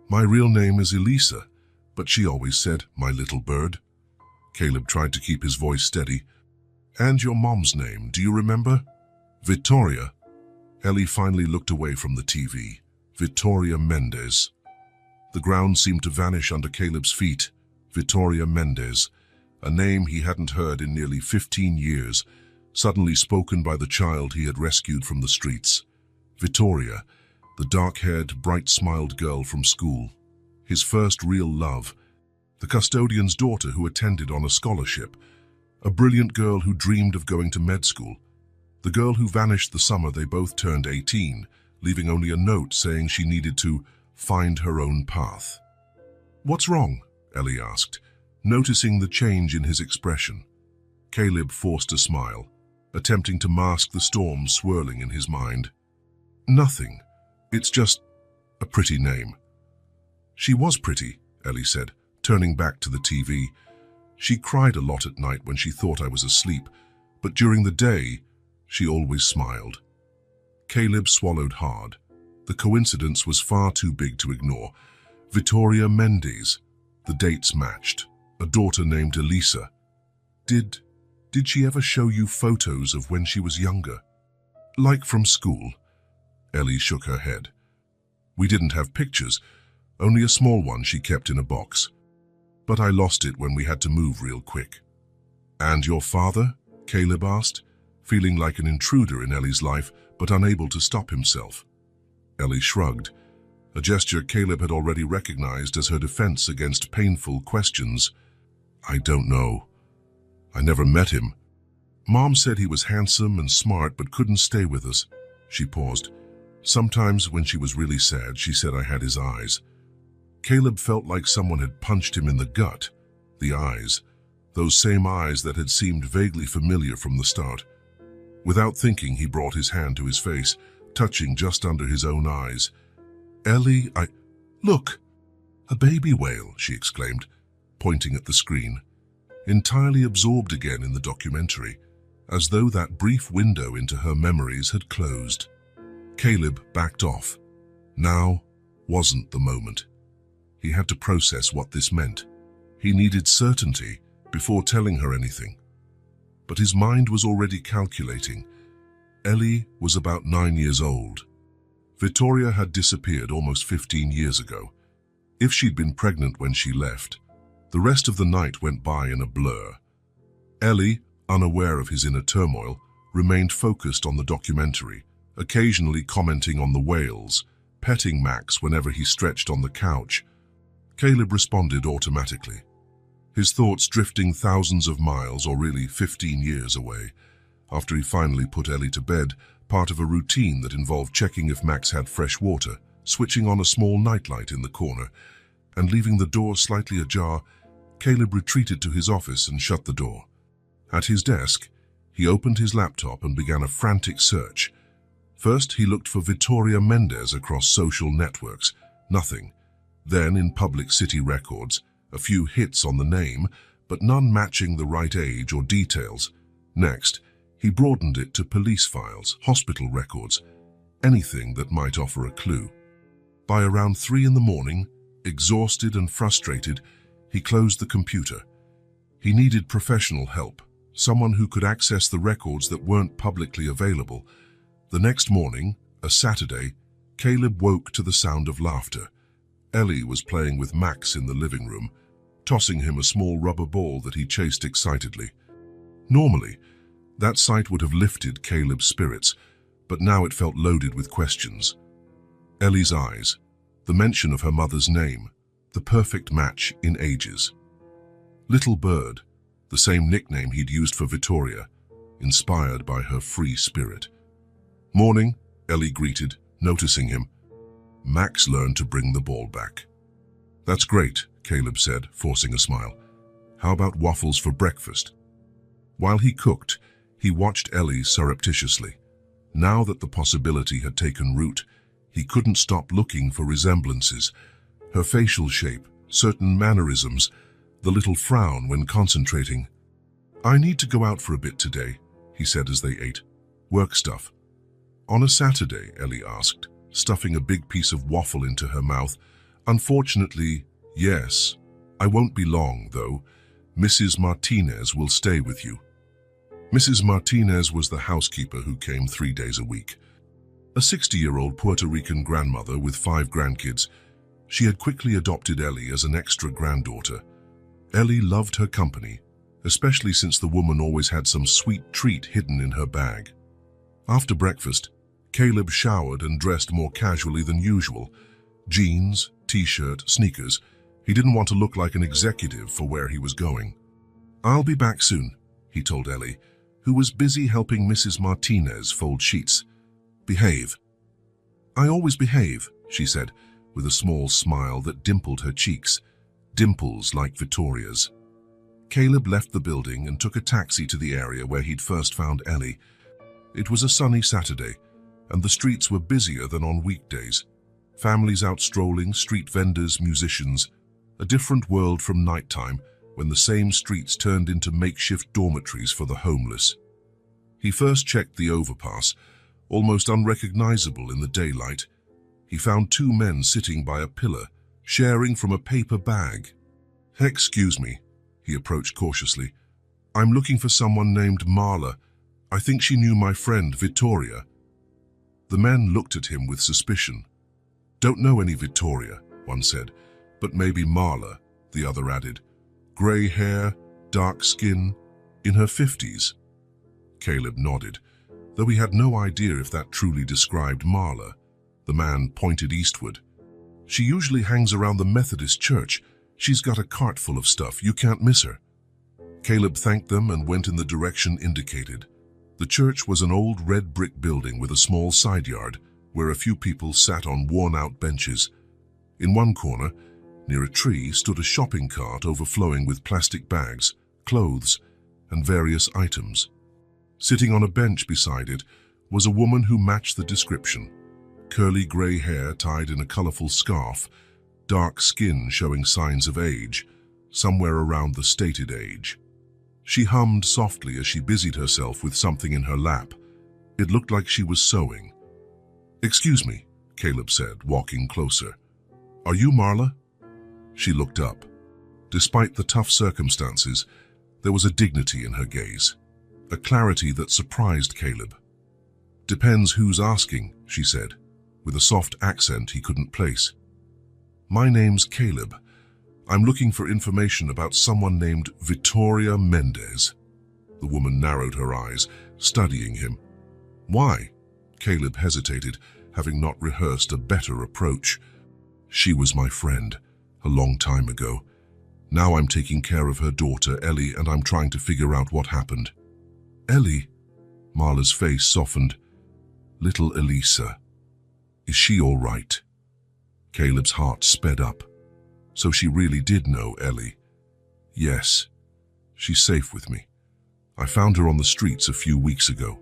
"My real name is Elisa, but she always said, 'my little bird.'" Caleb tried to keep his voice steady. "And your mom's name, do you remember?" "Victoria." Ellie finally looked away from the TV. "Victoria Mendez." The ground seemed to vanish under Caleb's feet. Victoria Mendez, a name he hadn't heard in nearly 15 years, suddenly spoken by the child he had rescued from the streets. Victoria, the dark-haired, bright-smiled girl from school. His first real love. The custodian's daughter who attended on a scholarship. A brilliant girl who dreamed of going to med school. The girl who vanished the summer they both turned 18, leaving only a note saying she needed to find her own path. "What's wrong?" Ellie asked, noticing the change in his expression. Caleb forced a smile, attempting to mask the storm swirling in his mind. "Nothing. It's just a pretty name." "She was pretty," Ellie said, turning back to the TV. "She cried a lot at night when she thought I was asleep, but during the day, she always smiled." Caleb swallowed hard. The coincidence was far too big to ignore. Vittoria Mendes. The dates matched. A daughter named Elisa. Did she ever show you photos of when she was younger? Like from school? Ellie shook her head. We didn't have pictures, only a small one she kept in a box. But I lost it when we had to move real quick. And your father? Caleb asked, feeling like an intruder in Ellie's life, but unable to stop himself. Ellie shrugged, a gesture Caleb had already recognized as her defense against painful questions. I don't know. I never met him. Mom said he was handsome and smart but couldn't stay with us. She paused. Sometimes when she was really sad, she said I had his eyes. Caleb felt like someone had punched him in the gut. The eyes. Those same eyes that had seemed vaguely familiar from the start. Without thinking, he brought his hand to his face, touching just under his own eyes. Ellie, Look! A baby whale, she exclaimed, pointing at the screen. Entirely absorbed again in the documentary, as though that brief window into her memories had closed. Caleb backed off. Now wasn't the moment. He had to process what this meant. He needed certainty before telling her anything. But his mind was already calculating. Ellie was about 9 years old. Vittoria had disappeared almost 15 years ago. If she'd been pregnant when she left, the rest of the night went by in a blur. Ellie, unaware of his inner turmoil, remained focused on the documentary, occasionally commenting on the whales, petting Max whenever he stretched on the couch. Caleb responded automatically, his thoughts drifting thousands of miles, or really 15 years away. After he finally put Ellie to bed, part of a routine that involved checking if Max had fresh water, switching on a small nightlight in the corner, and leaving the door slightly ajar, Caleb retreated to his office and shut the door. At his desk, he opened his laptop and began a frantic search. First, he looked for Vittoria Mendes across social networks. Nothing. Then, in public city records, a few hits on the name, but none matching the right age or details. Next, he broadened it to police files, hospital records, anything that might offer a clue. By around 3 in the morning, exhausted and frustrated, he closed the computer. He needed professional help, someone who could access the records that weren't publicly available. The next morning, a Saturday, Caleb woke to the sound of laughter. Ellie was playing with Max in the living room, tossing him a small rubber ball that he chased excitedly. Normally, that sight would have lifted Caleb's spirits, but now it felt loaded with questions. Ellie's eyes, the mention of her mother's name, the perfect match in ages. Little Bird, the same nickname he'd used for Vittoria, inspired by her free spirit. Morning, Ellie greeted, noticing him. Max learned to bring the ball back. That's great, Caleb said, forcing a smile. How about waffles for breakfast? While he cooked, he watched Ellie surreptitiously. Now that the possibility had taken root, he couldn't stop looking for resemblances. Her facial shape, certain mannerisms, the little frown when concentrating. I need to go out for a bit today, he said as they ate. Work stuff. On a Saturday, Ellie asked, stuffing a big piece of waffle into her mouth. Unfortunately, yes. I won't be long, though. Mrs. Martinez will stay with you. Mrs. Martinez was the housekeeper who came 3 days a week. A 60-year-old Puerto Rican grandmother with 5 grandkids, she had quickly adopted Ellie as an extra granddaughter. Ellie loved her company, especially since the woman always had some sweet treat hidden in her bag. After breakfast, Caleb showered and dressed more casually than usual. Jeans, t-shirt, sneakers. He didn't want to look like an executive for where he was going. I'll be back soon, he told Ellie, who was busy helping Mrs. Martinez fold sheets. Behave. I always behave, she said, with a small smile that dimpled her cheeks, dimples like Vittoria's. Caleb left the building and took a taxi to the area where he'd first found Ellie. It was a sunny Saturday, and the streets were busier than on weekdays. Families out strolling, street vendors, musicians. A different world from nighttime, when the same streets turned into makeshift dormitories for the homeless. He first checked the overpass, almost unrecognizable in the daylight. He found 2 men sitting by a pillar, sharing from a paper bag. "Excuse me," he approached cautiously. "I'm looking for someone named Marla. I think she knew my friend, Vittoria." The men looked at him with suspicion. "Don't know any Vittoria," one said, "but maybe Marla," the other added. "Grey hair, dark skin, in her 50s. Caleb nodded, though he had no idea if that truly described Marla. The man pointed eastward. "She usually hangs around the Methodist church. She's got a cart full of stuff. You can't miss her." Caleb thanked them and went in the direction indicated. The church was an old red brick building with a small side yard where a few people sat on worn-out benches. In one corner, near a tree, stood a shopping cart overflowing with plastic bags, clothes, and various items. Sitting on a bench beside it was a woman who matched the description. Curly grey hair tied in a colorful scarf, dark skin showing signs of age, somewhere around the stated age. She hummed softly as she busied herself with something in her lap. It looked like she was sewing. "Excuse me," Caleb said, walking closer. "Are you Marla?" She looked up. Despite the tough circumstances, there was a dignity in her gaze, a clarity that surprised Caleb. "Depends who's asking," she said, with a soft accent he couldn't place. "My name's Caleb. I'm looking for information about someone named Vittoria Mendez." The woman narrowed her eyes, studying him. "Why?" Caleb hesitated, having not rehearsed a better approach. "She was my friend, a long time ago. Now I'm taking care of her daughter, Ellie, and I'm trying to figure out what happened." "Ellie?" Marla's face softened. "Little Elisa. Is she all right?" Caleb's heart sped up. So she really did know Ellie. "Yes. She's safe with me. I found her on the streets a few weeks ago."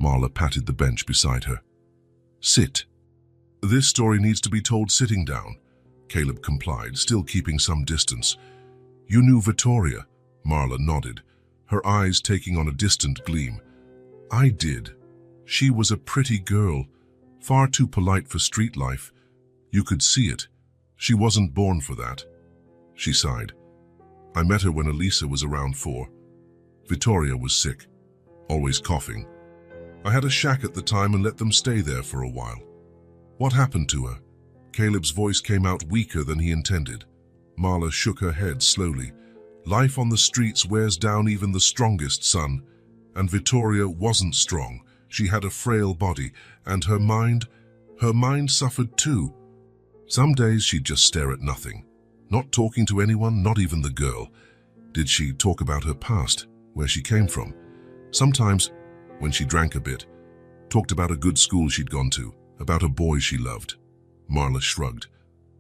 Marla patted the bench beside her. "Sit." "This story needs to be told sitting down," Caleb complied, still keeping some distance. "You knew Vittoria?" Marla nodded, her eyes taking on a distant gleam. "I did. She was a pretty girl, far too polite for street life. You could see it. She wasn't born for that." She sighed. "I met her when Elisa was around 4. Vittoria was sick, always coughing. I had a shack at the time and let them stay there for a while." "What happened to her?" Caleb's voice came out weaker than he intended. Marla shook her head slowly. "Life on the streets wears down even the strongest, son. And Vittoria wasn't strong. She had a frail body, and her mind suffered too. Some days she'd just stare at nothing, not talking to anyone, not even the girl. Did she talk about her past, where she came from? Sometimes, when she drank a bit, talked about a good school she'd gone to, about a boy she loved." Marla shrugged.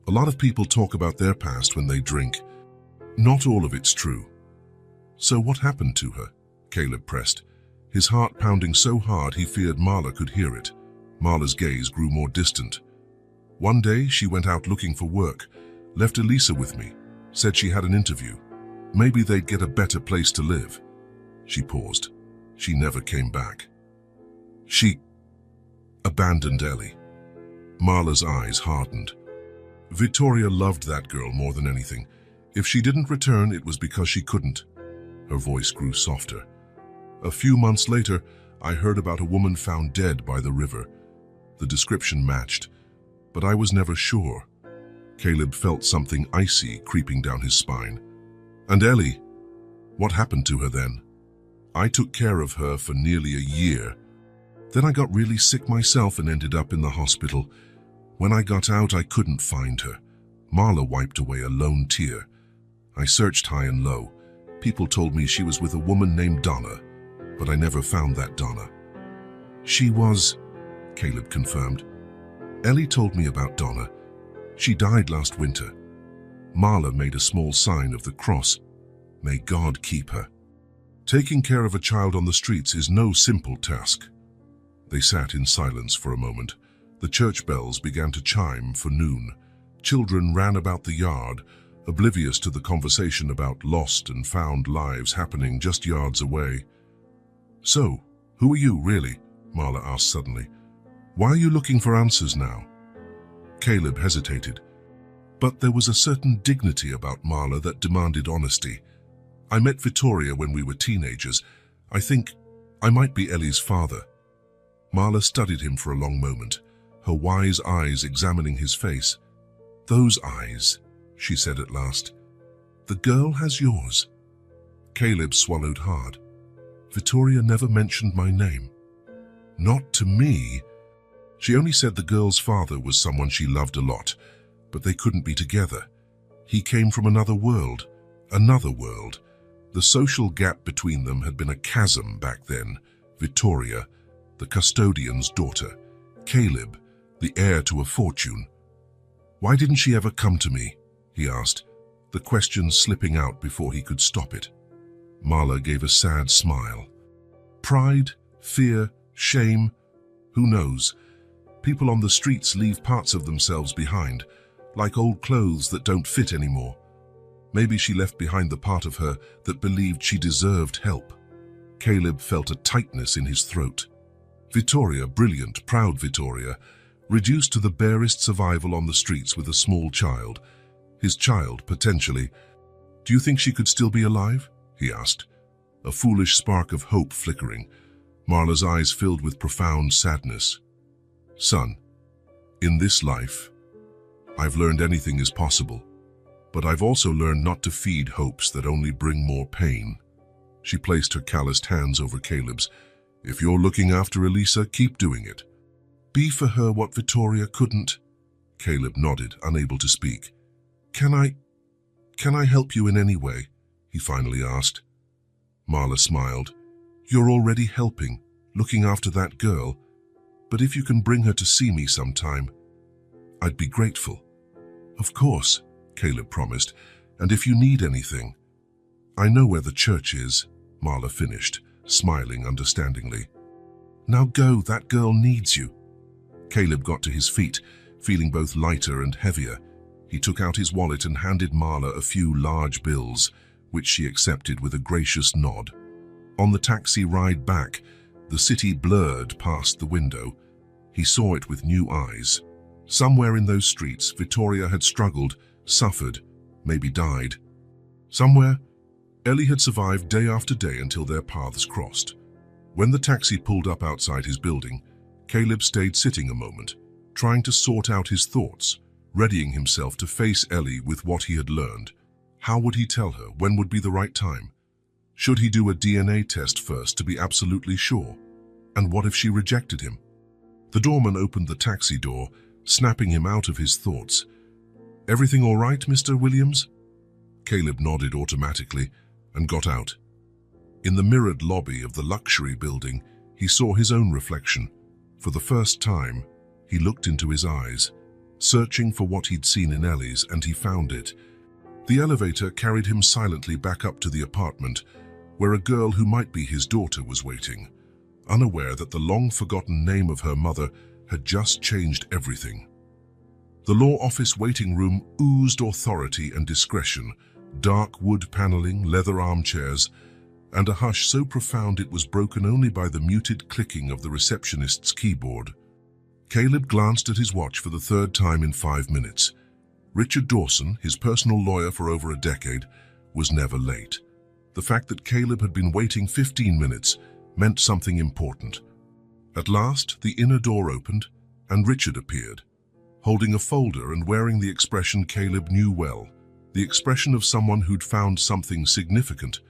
"A lot of people talk about their past when they drink. Not all of it's true." "So what happened to her?" Caleb pressed, his heart pounding so hard he feared Marla could hear it. Marla's gaze grew more distant. "One day she went out looking for work, left Elisa with me, said she had an interview. Maybe they'd get a better place to live." She paused. "She never came back. She abandoned Ellie." Marla's eyes hardened. "Vittoria loved that girl more than anything. If she didn't return, it was because she couldn't." Her voice grew softer. "A few months later, I heard about a woman found dead by the river. The description matched, but I was never sure." Caleb felt something icy creeping down his spine. "And Ellie? What happened to her then?" "I took care of her for nearly a year. Then I got really sick myself and ended up in the hospital. When I got out, I couldn't find her." Marla wiped away a lone tear. "I searched high and low. People told me she was with a woman named Donna, but I never found that Donna." "She was," Caleb confirmed. "Ellie told me about Donna. She died last winter." Marla made a small sign of the cross. "May God keep her." Taking care of a child on the streets is no simple task. They sat in silence for a moment. The church bells began to chime for noon. Children ran about the yard, oblivious to the conversation about lost and found lives happening just yards away. "So, who are you, really?" Marla asked suddenly. "Why are you looking for answers now?" Caleb hesitated. But there was a certain dignity about Marla that demanded honesty. I met Vittoria when we were teenagers. I think I might be Ellie's father. Marla studied him for a long moment, her wise eyes examining his face. Those eyes, she said at last. The girl has yours. Caleb swallowed hard. Vittoria never mentioned my name. Not to me. She only said the girl's father was someone she loved a lot, but they couldn't be together. He came from another world. The social gap between them had been a chasm back then. Vittoria, the custodian's daughter. Caleb, the heir to a fortune. Why didn't she ever come to me? He asked, the question slipping out before he could stop it. Marla gave a sad smile. Pride, fear, shame, who knows? People on the streets leave parts of themselves behind, like old clothes that don't fit anymore. Maybe she left behind the part of her that believed she deserved help. Caleb felt a tightness in his throat. Vittoria, brilliant, proud Vittoria, reduced to the barest survival on the streets with a small child. His child, potentially. Do you think she could still be alive? He asked, a foolish spark of hope flickering. Marla's eyes filled with profound sadness. Son, in this life, I've learned anything is possible, but I've also learned not to feed hopes that only bring more pain. She placed her calloused hands over Caleb's. If you're looking after Elisa, keep doing it. Be for her what Vittoria couldn't. Caleb nodded, unable to speak. Can I help you in any way? He finally asked. Marla smiled. You're already helping, looking after that girl, but if you can bring her to see me sometime, I'd be grateful. Of course, Caleb promised, and if you need anything. I know where the church is, Marla finished, smiling understandingly. Now go, that girl needs you. Caleb got to his feet, feeling both lighter and heavier. He took out his wallet and handed Marla a few large bills, which she accepted with a gracious nod. On the taxi ride back, the city blurred past the window. He saw it with new eyes. Somewhere in those streets, Vittoria had struggled, suffered, maybe died. Somewhere, Ellie had survived day after day until their paths crossed. When the taxi pulled up outside his building, Caleb stayed sitting a moment, trying to sort out his thoughts, readying himself to face Ellie with what he had learned. How would he tell her? When would be the right time? Should he do a DNA test first to be absolutely sure? And what if she rejected him? The doorman opened the taxi door, snapping him out of his thoughts. Everything all right, Mr. Williams? Caleb nodded automatically and got out. In the mirrored lobby of the luxury building, he saw his own reflection. For the first time, he looked into his eyes, searching for what he'd seen in Ellie's, and he found it. The elevator carried him silently back up to the apartment, where a girl who might be his daughter was waiting, unaware that the long-forgotten name of her mother had just changed everything. The law office waiting room oozed authority and discretion, dark wood paneling, leather armchairs, and a hush so profound it was broken only by the muted clicking of the receptionist's keyboard. Caleb glanced at his watch for the third time in 5 minutes. Richard Dawson, his personal lawyer for over a decade, was never late. The fact that Caleb had been waiting 15 minutes meant something important. At last, the inner door opened, and Richard appeared, holding a folder and wearing the expression Caleb knew well, the expression of someone who'd found something significant,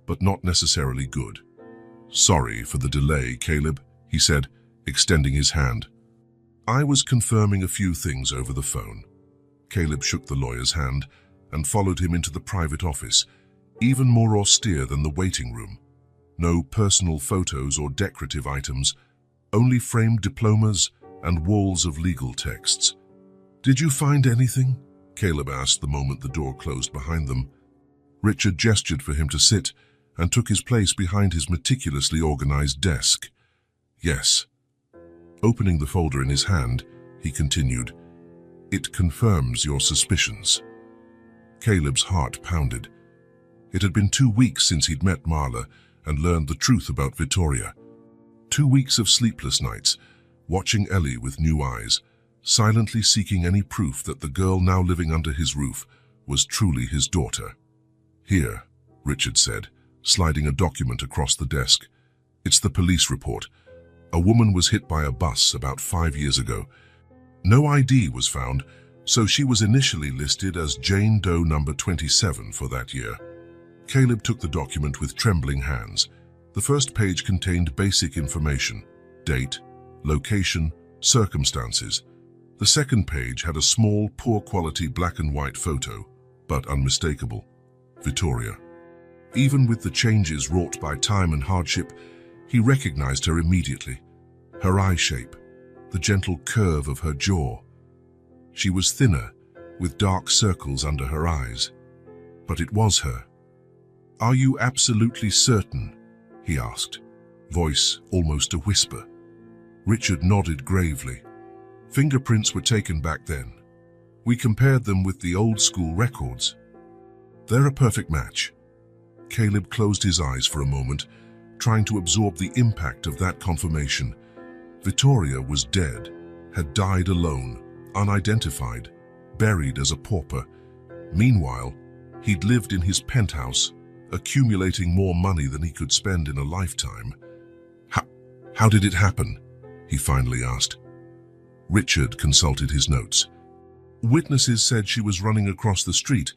but not necessarily good. Sorry for the delay, Caleb, he said, extending his hand. I was confirming a few things over the phone. Caleb shook the lawyer's hand and followed him into the private office, even more austere than the waiting room. No personal photos or decorative items, only framed diplomas and walls of legal texts. Did you find anything? Caleb asked the moment the door closed behind them. Richard gestured for him to sit and took his place behind his meticulously organized desk. Yes. Opening the folder in his hand, he continued, It confirms your suspicions. Caleb's heart pounded. It had been 2 weeks since he'd met Marla and learned the truth about Vittoria. 2 weeks of sleepless nights, watching Ellie with new eyes, silently seeking any proof that the girl now living under his roof was truly his daughter. "Here," Richard said, sliding a document across the desk. "It's the police report. A woman was hit by a bus about 5 years ago. No ID was found, so she was initially listed as Jane Doe number 27 for that year." Caleb took the document with trembling hands. The first page contained basic information: date, location, circumstances. The second page had a small, poor-quality black and white photo, but unmistakable: Victoria. Even with the changes wrought by time and hardship, he recognized her immediately. Her eye shape, the gentle curve of her jaw. She was thinner, with dark circles under her eyes. But it was her. "Are you absolutely certain?" he asked, voice almost a whisper. Richard nodded gravely. "Fingerprints were taken back then. We compared them with the old-school records. They're a perfect match." Caleb closed his eyes for a moment, trying to absorb the impact of that confirmation. Victoria was dead, had died alone, unidentified, buried as a pauper. Meanwhile, he'd lived in his penthouse, accumulating more money than he could spend in a lifetime. How did it happen?" he finally asked. Richard consulted his notes. "Witnesses said she was running across the street,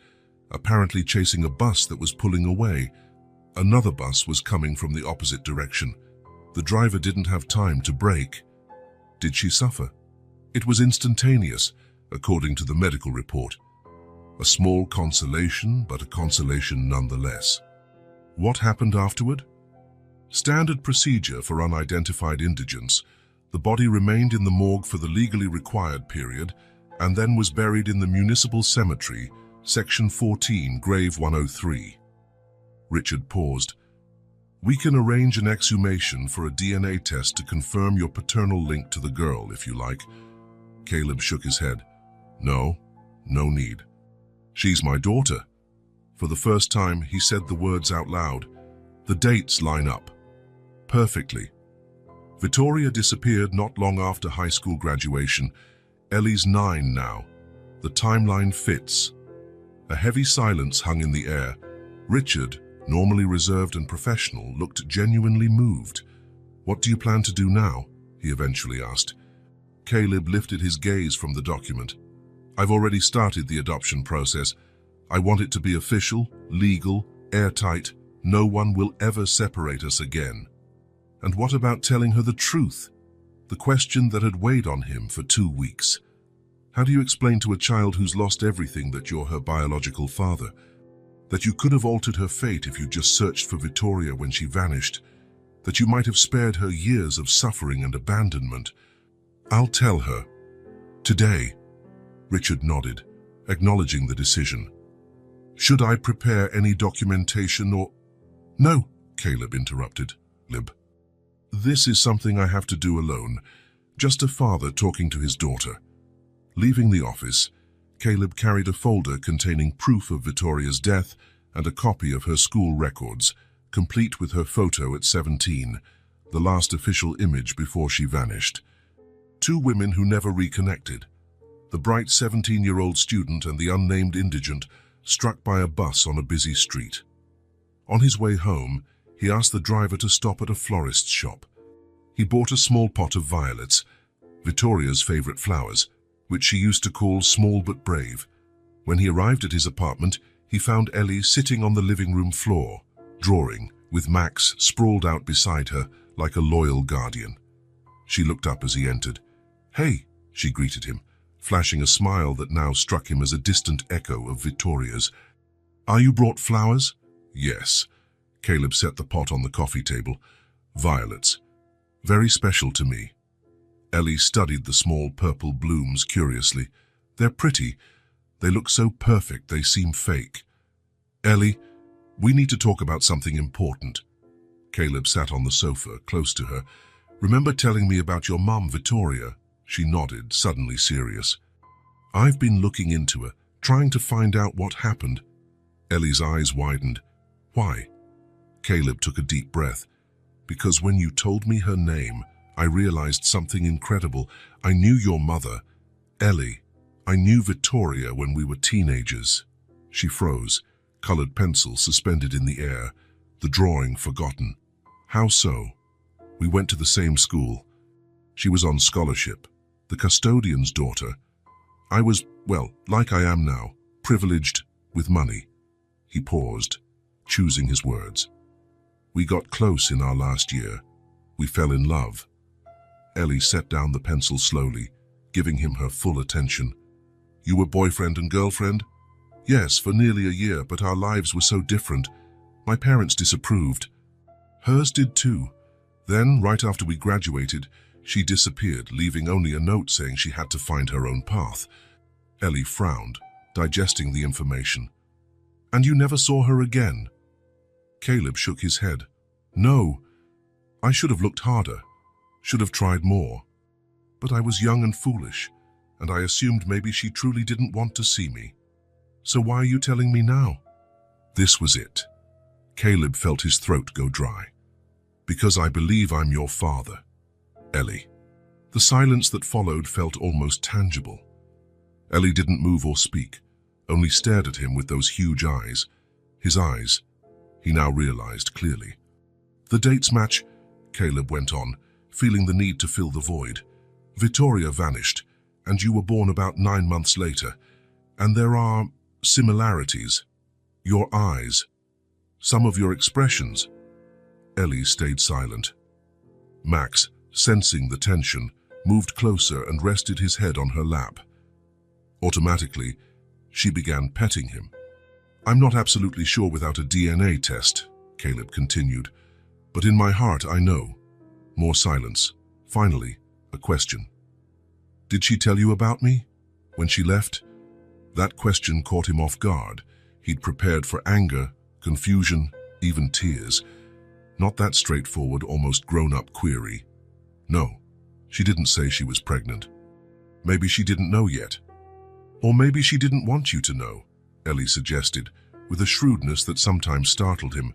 apparently chasing a bus that was pulling away. Another bus was coming from the opposite direction. The driver didn't have time to brake." "Did she suffer?" "It was instantaneous, according to the medical report. A small consolation, but a consolation nonetheless." "What happened afterward?" "Standard procedure for unidentified indigents. The body remained in the morgue for the legally required period and then was buried in the municipal cemetery, Section 14, Grave 103. Richard paused. "We can arrange an exhumation for a DNA test to confirm your paternal link to the girl, if you like." Caleb shook his head. No need. "She's my daughter." For the first time, he said the words out loud. "The dates line up perfectly. Victoria disappeared not long after high school graduation. Ellie's 9 now. The timeline fits." A heavy silence hung in the air. Richard, normally reserved and professional, looked genuinely moved. "What do you plan to do now?" he eventually asked. Caleb lifted his gaze from the document. "I've already started the adoption process. I want it to be official, legal, airtight. No one will ever separate us again." "And what about telling her the truth?" The question that had weighed on him for 2 weeks. How do you explain to a child who's lost everything that you're her biological father? That you could have altered her fate if you just searched for Victoria when she vanished? That you might have spared her years of suffering and abandonment? "I'll tell her. Today." Richard nodded, acknowledging the decision. "Should I prepare any documentation or—" "No," Caleb interrupted. "This is something I have to do alone. Just a father talking to his daughter." Leaving the office, Caleb carried a folder containing proof of Victoria's death and a copy of her school records, complete with her photo at 17, the last official image before she vanished. 2 women who never reconnected. The bright 17-year-old student and the unnamed indigent struck by a bus on a busy street. On his way home, he asked the driver to stop at a florist's shop. He bought a small pot of violets, Victoria's favorite flowers, which she used to call small but brave. When he arrived at his apartment, he found Ellie sitting on the living room floor, drawing, with Max sprawled out beside her like a loyal guardian. She looked up as he entered. "Hey," she greeted him, flashing a smile that now struck him as a distant echo of Victoria's. "Are you brought flowers?" "Yes." Caleb set the pot on the coffee table. "Violets. Very special to me." Ellie studied the small purple blooms curiously. "They're pretty. They look so perfect they seem fake." "Ellie, we need to talk about something important." Caleb sat on the sofa, close to her. "Remember telling me about your mom, Victoria?" She nodded, suddenly serious. "I've been looking into her, trying to find out what happened." Ellie's eyes widened. "Why?" Caleb took a deep breath. "Because when you told me her name, I realized something incredible. I knew your mother, Ellie, I knew Victoria when we were teenagers. She froze, colored pencil suspended in the air, the drawing forgotten. How so? We went to the same school. She was on scholarship, the custodian's daughter. I was, well, like I am now, privileged with money. He paused, choosing his words. We got close in our last year. We fell in love. Ellie set down the pencil slowly, giving him her full attention. You were boyfriend and girlfriend? Yes, for nearly a year, but our lives were so different. My parents disapproved. Hers did too. Then, right after we graduated, she disappeared, leaving only a note saying she had to find her own path. Ellie frowned, digesting the information. And you never saw her again? Caleb shook his head. No. I should have looked harder, should have tried more. But I was young and foolish, and I assumed maybe she truly didn't want to see me. So why are you telling me now? This was it. Caleb felt his throat go dry. Because I believe I'm your father, Ellie. The silence that followed felt almost tangible. Ellie didn't move or speak, only stared at him with those huge eyes. His eyes, he now realized clearly. The dates match, Caleb went on, feeling the need to fill the void. Victoria vanished, and you were born about 9 months later. And there are similarities. Your eyes, some of your expressions. Ellie stayed silent. Max, sensing the tension, moved closer and rested his head on her lap. Automatically, she began petting him. I'm not absolutely sure without a DNA test, Caleb continued, but in my heart I know. More silence. Finally, a question. Did she tell you about me? When she left? That question caught him off guard. He'd prepared for anger, confusion, even tears. Not that straightforward, almost grown-up query. No, she didn't say she was pregnant. Maybe she didn't know yet. Or maybe she didn't want you to know, Ellie suggested, with a shrewdness that sometimes startled him.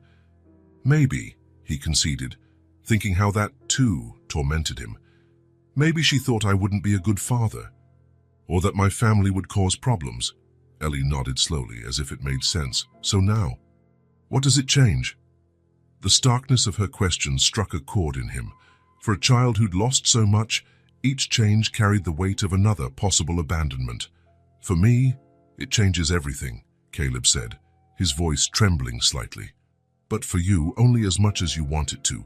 Maybe, he conceded, thinking how that, too, tormented him. Maybe she thought I wouldn't be a good father, or that my family would cause problems. Ellie nodded slowly, as if it made sense. So now, what does it change? The starkness of her question struck a chord in him. For a child who'd lost so much, each change carried the weight of another possible abandonment. For me, it changes everything, Caleb said, his voice trembling slightly. But for you, only as much as you want it to.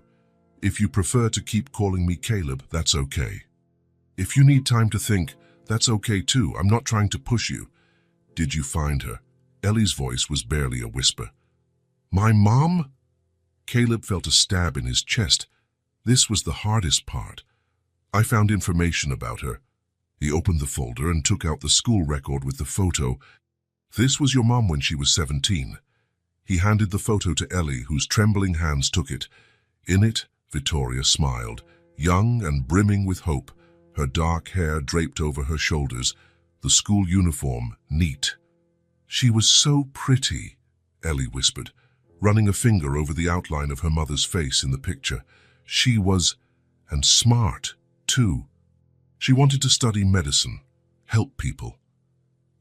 If you prefer to keep calling me Caleb, that's okay. If you need time to think, that's okay too. I'm not trying to push you. Did you find her? Ellie's voice was barely a whisper. My mom? Caleb felt a stab in his chest. This was the hardest part. I found information about her. He opened the folder and took out the school record with the photo. This was your mom when she was 17. He handed the photo to Ellie, whose trembling hands took it. In it, Victoria smiled, young and brimming with hope, her dark hair draped over her shoulders, the school uniform neat. She was so pretty, Ellie whispered, running a finger over the outline of her mother's face in the picture. She was, and smart, too. She wanted to study medicine, help people.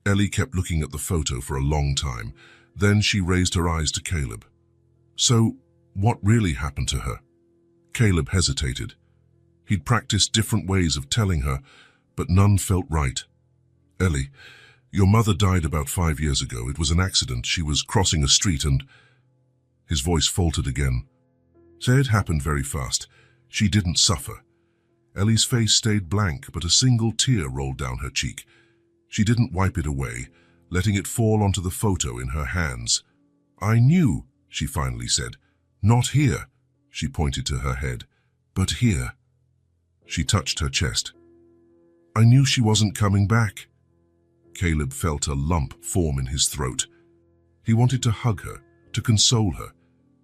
Ellie kept looking at the photo for a long time. Then she raised her eyes to Caleb. So, what really happened to her? Caleb hesitated. He'd practiced different ways of telling her, but none felt right. Ellie, your mother died about 5 years ago. It was an accident. She was crossing a street and... His voice faltered again. Say it happened very fast. She didn't suffer. Ellie's face stayed blank, but a single tear rolled down her cheek. She didn't wipe it away, letting it fall onto the photo in her hands. I knew, she finally said. Not here, she pointed to her head, but here. She touched her chest. I knew she wasn't coming back. Caleb felt a lump form in his throat. He wanted to hug her, to console her,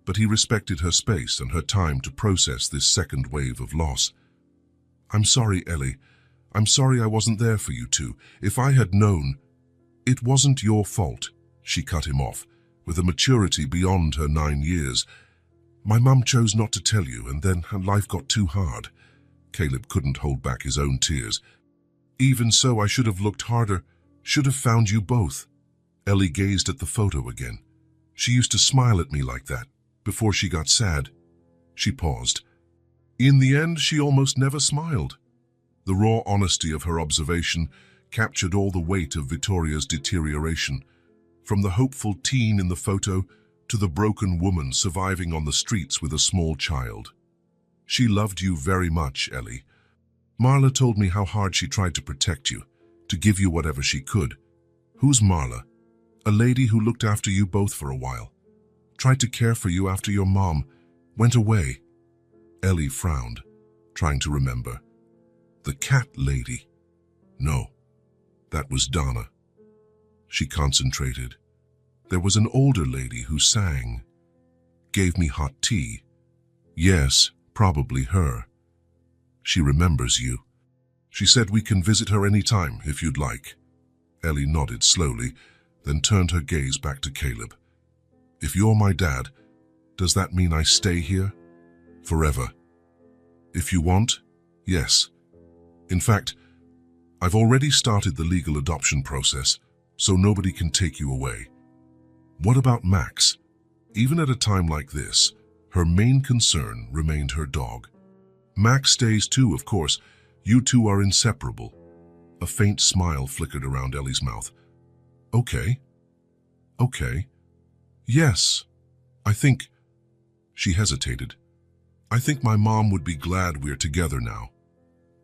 but he respected her space and her time to process this second wave of loss. I'm sorry, Ellie. I'm sorry I wasn't there for you two. If I had known... It wasn't your fault, she cut him off, with a maturity beyond her 9 years. My mum chose not to tell you, and then life got too hard. Caleb couldn't hold back his own tears. Even so, I should have looked harder, should have found you both. Ellie gazed at the photo again. She used to smile at me like that, before she got sad. She paused. In the end, she almost never smiled. The raw honesty of her observation captured all the weight of Vittoria's deterioration, from the hopeful teen in the photo to the broken woman surviving on the streets with a small child. She loved you very much, Ellie. Marla told me how hard she tried to protect you, to give you whatever she could. Who's Marla? A lady who looked after you both for a while. Tried to care for you after your mom went away. Ellie frowned, trying to remember. The cat lady. No, that was Donna. She concentrated. There was an older lady who sang. Gave me hot tea. Yes, probably her. She remembers you. She said we can visit her any time if you'd like. Ellie nodded slowly, then turned her gaze back to Caleb. If you're my dad, does that mean I stay here? Forever? If you want, yes. In fact, I've already started the legal adoption process, so nobody can take you away. What about Max? Even at a time like this, her main concern remained her dog. Max stays too, of course. You two are inseparable. A faint smile flickered around Ellie's mouth. Okay. Okay. Yes. I think... She hesitated. I think my mom would be glad we're together now.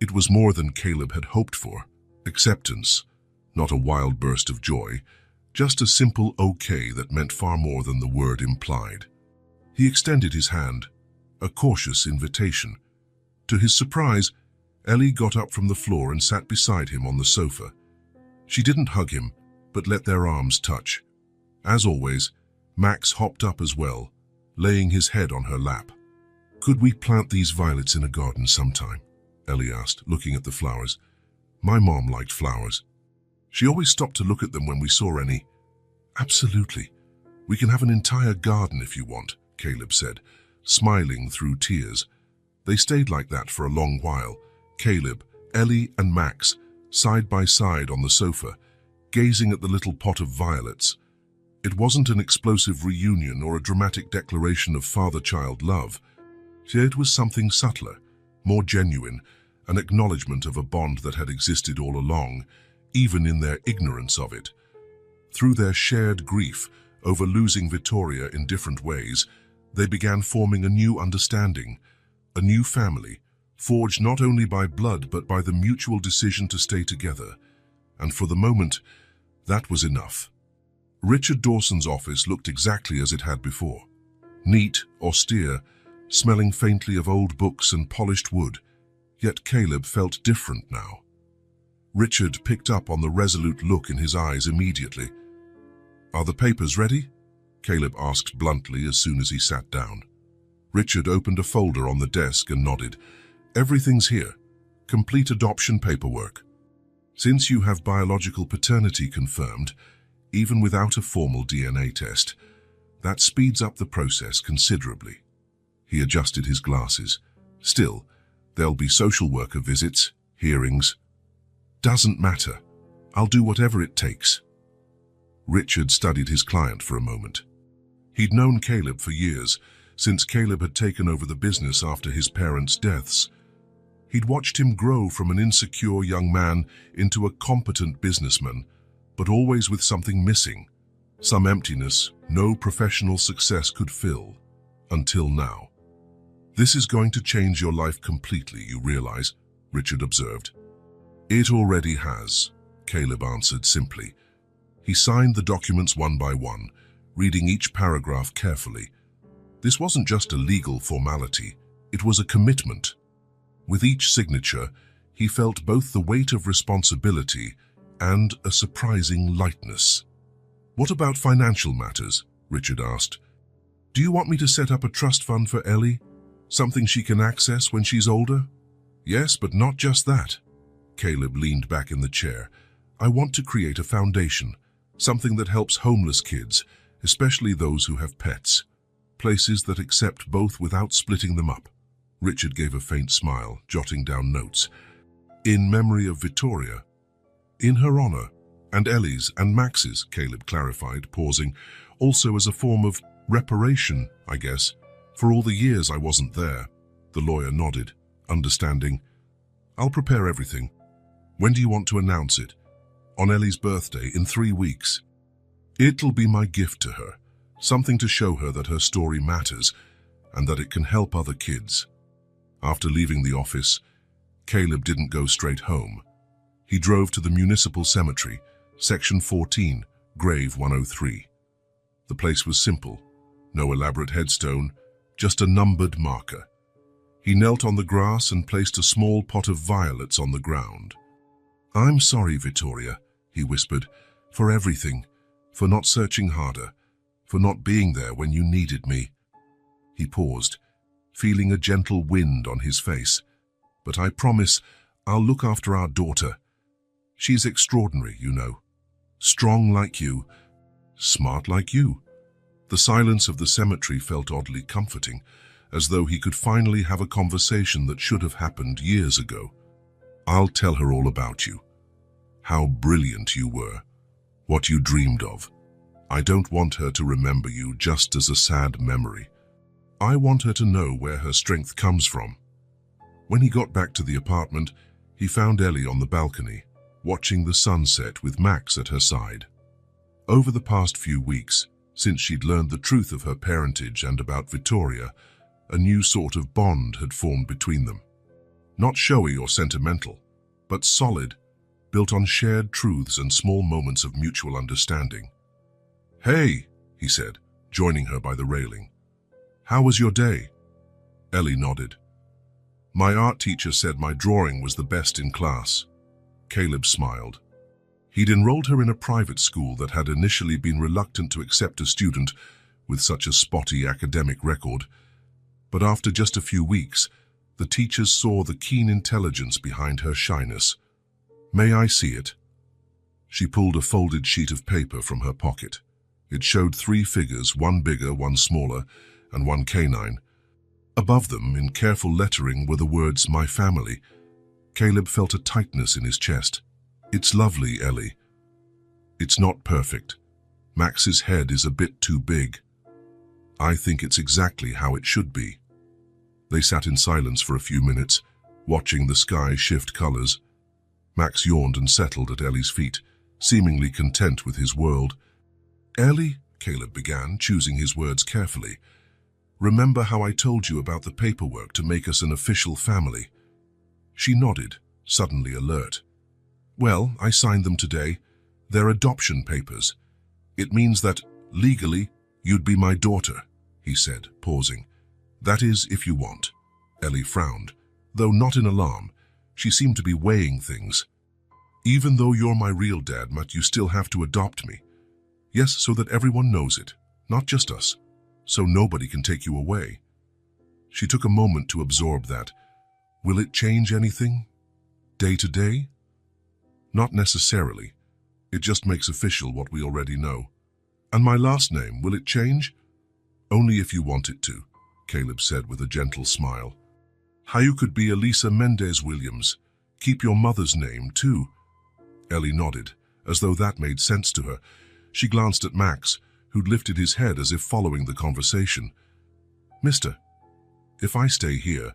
It was more than Caleb had hoped for. Acceptance. Not a wild burst of joy. Just a simple okay that meant far more than the word implied. He extended his hand, a cautious invitation. To his surprise, Ellie got up from the floor and sat beside him on the sofa. She didn't hug him, but let their arms touch. As always, Max hopped up as well, laying his head on her lap. Could we plant these violets in a garden sometime? Ellie asked, looking at the flowers. My mom liked flowers. She always stopped to look at them when we saw any. Absolutely. We can have an entire garden if you want, Caleb said, smiling through tears. They stayed like that for a long while, Caleb, Ellie and Max, side by side on the sofa, gazing at the little pot of violets. It wasn't an explosive reunion or a dramatic declaration of father-child love. It was something subtler, more genuine, an acknowledgement of a bond that had existed all along, even in their ignorance of it. Through their shared grief over losing Vittoria in different ways, they began forming a new understanding, a new family, forged not only by blood but by the mutual decision to stay together. And for the moment, that was enough. Richard Dawson's office looked exactly as it had before. Neat, austere, smelling faintly of old books and polished wood, yet Caleb felt different now. Richard picked up on the resolute look in his eyes immediately. Are the papers ready? Caleb asked bluntly as soon as he sat down. Richard opened a folder on the desk and nodded. Everything's here. Complete adoption paperwork. Since you have biological paternity confirmed, even without a formal DNA test, that speeds up the process considerably. He adjusted his glasses. Still, there'll be social worker visits, hearings. Doesn't matter. I'll do whatever it takes. Richard studied his client for a moment. He'd known Caleb for years, since Caleb had taken over the business after his parents' deaths. He'd watched him grow from an insecure young man into a competent businessman, but always with something missing, some emptiness no professional success could fill, until now. This is going to change your life completely, you realize, Richard observed. It already has, Caleb answered simply. He signed the documents one by one, reading each paragraph carefully. This wasn't just a legal formality, it was a commitment. With each signature, he felt both the weight of responsibility and a surprising lightness. What about financial matters? Richard asked. Do you want me to set up a trust fund for Ellie? Something she can access when she's older? Yes, but not just that. Caleb leaned back in the chair. I want to create a foundation, something that helps homeless kids, especially those who have pets. Places that accept both without splitting them up. Richard gave a faint smile, jotting down notes. In memory of Victoria. In her honor. And Ellie's and Max's, Caleb clarified, pausing. Also as a form of reparation, I guess, for all the years I wasn't there. The lawyer nodded, understanding. I'll prepare everything. When do you want to announce it? On Ellie's birthday, in 3 weeks. It'll be my gift to her, something to show her that her story matters and that it can help other kids. After leaving the office, Caleb didn't go straight home. He drove to the municipal cemetery, Section 14, Grave 103. The place was simple, no elaborate headstone, just a numbered marker. He knelt on the grass and placed a small pot of violets on the ground. I'm sorry, Victoria, he whispered, for everything, for not searching harder, for not being there when you needed me. He paused, feeling a gentle wind on his face. But I promise I'll look after our daughter. She's extraordinary, you know. Strong like you, smart like you. The silence of the cemetery felt oddly comforting, as though he could finally have a conversation that should have happened years ago. I'll tell her all about you. How brilliant you were. What you dreamed of. I don't want her to remember you just as a sad memory. I want her to know where her strength comes from. When he got back to the apartment, he found Ellie on the balcony, watching the sunset with Max at her side. Over the past few weeks, since she'd learned the truth of her parentage and about Victoria, a new sort of bond had formed between them. Not showy or sentimental, but solid, built on shared truths and small moments of mutual understanding. Hey, he said, joining her by the railing. How was your day? Ellie nodded. My art teacher said my drawing was the best in class. Caleb smiled. He'd enrolled her in a private school that had initially been reluctant to accept a student with such a spotty academic record. But after just a few weeks, the teachers saw the keen intelligence behind her shyness. May I see it? She pulled a folded sheet of paper from her pocket. It showed 3 figures, one bigger, one smaller, and one canine. Above them, in careful lettering, were the words, my family. Caleb felt a tightness in his chest. It's lovely, Ellie. It's not perfect. Max's head is a bit too big. I think it's exactly how it should be. They sat in silence for a few minutes, watching the sky shift colors. Max yawned and settled at Ellie's feet, seemingly content with his world. Ellie, Caleb began, choosing his words carefully. Remember how I told you about the paperwork to make us an official family? She nodded, suddenly alert. Well, I signed them today. They're adoption papers. It means that, legally, you'd be my daughter, he said, pausing. That is, if you want. Ellie frowned, though not in alarm. She seemed to be weighing things. Even though you're my real dad, Matt, you still have to adopt me. Yes, so that everyone knows it, not just us. So nobody can take you away. She took a moment to absorb that. Will it change anything? Day to day? Not necessarily. It just makes official what we already know. And my last name, will it change? Only if you want it to, Caleb said with a gentle smile. How you could be Elisa Mendez Williams. Keep your mother's name, too. Ellie nodded, as though that made sense to her. She glanced at Max, who'd lifted his head as if following the conversation. Mister, if I stay here,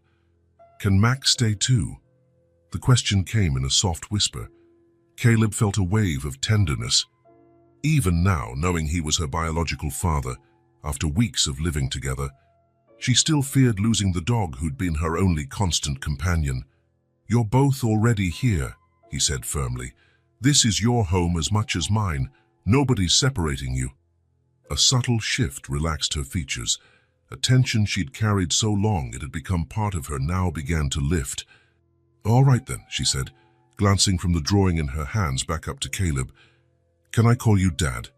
can Max stay too? The question came in a soft whisper. Caleb felt a wave of tenderness. Even now, knowing he was her biological father, after weeks of living together, she still feared losing the dog who'd been her only constant companion. You're both already here, he said firmly. This is your home as much as mine. Nobody's separating you. A subtle shift relaxed her features. A tension she'd carried so long it had become part of her now began to lift. All right then, she said, glancing from the drawing in her hands back up to Caleb. Can I call you Dad?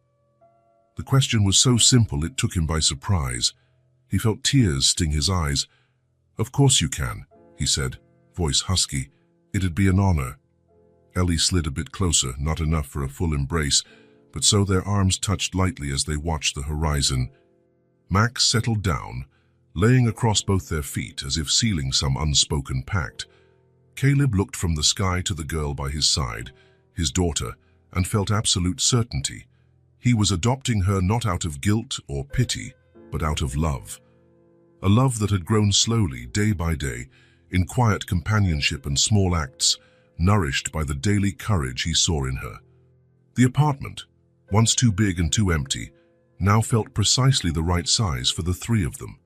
The question was so simple it took him by surprise. He felt tears sting his eyes. Of course you can, he said, voice husky. It'd be an honor. Ellie slid a bit closer, not enough for a full embrace, but so their arms touched lightly as they watched the horizon. Max settled down, laying across both their feet as if sealing some unspoken pact. Caleb looked from the sky to the girl by his side, his daughter, and felt absolute certainty. He was adopting her not out of guilt or pity, but out of love. A love that had grown slowly, day by day, in quiet companionship and small acts, nourished by the daily courage he saw in her. The apartment, once too big and too empty, now felt precisely the right size for the three of them.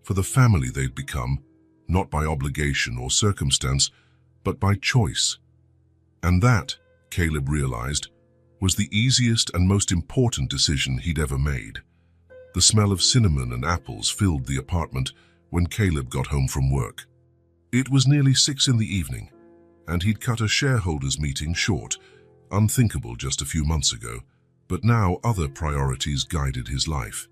For the family they'd become, not by obligation or circumstance, but by choice. And that, Caleb realized, was the easiest and most important decision he'd ever made. The smell of cinnamon and apples filled the apartment when Caleb got home from work. It was nearly 6 in the evening, and he'd cut a shareholders' meeting short, unthinkable just a few months ago, but now other priorities guided his life.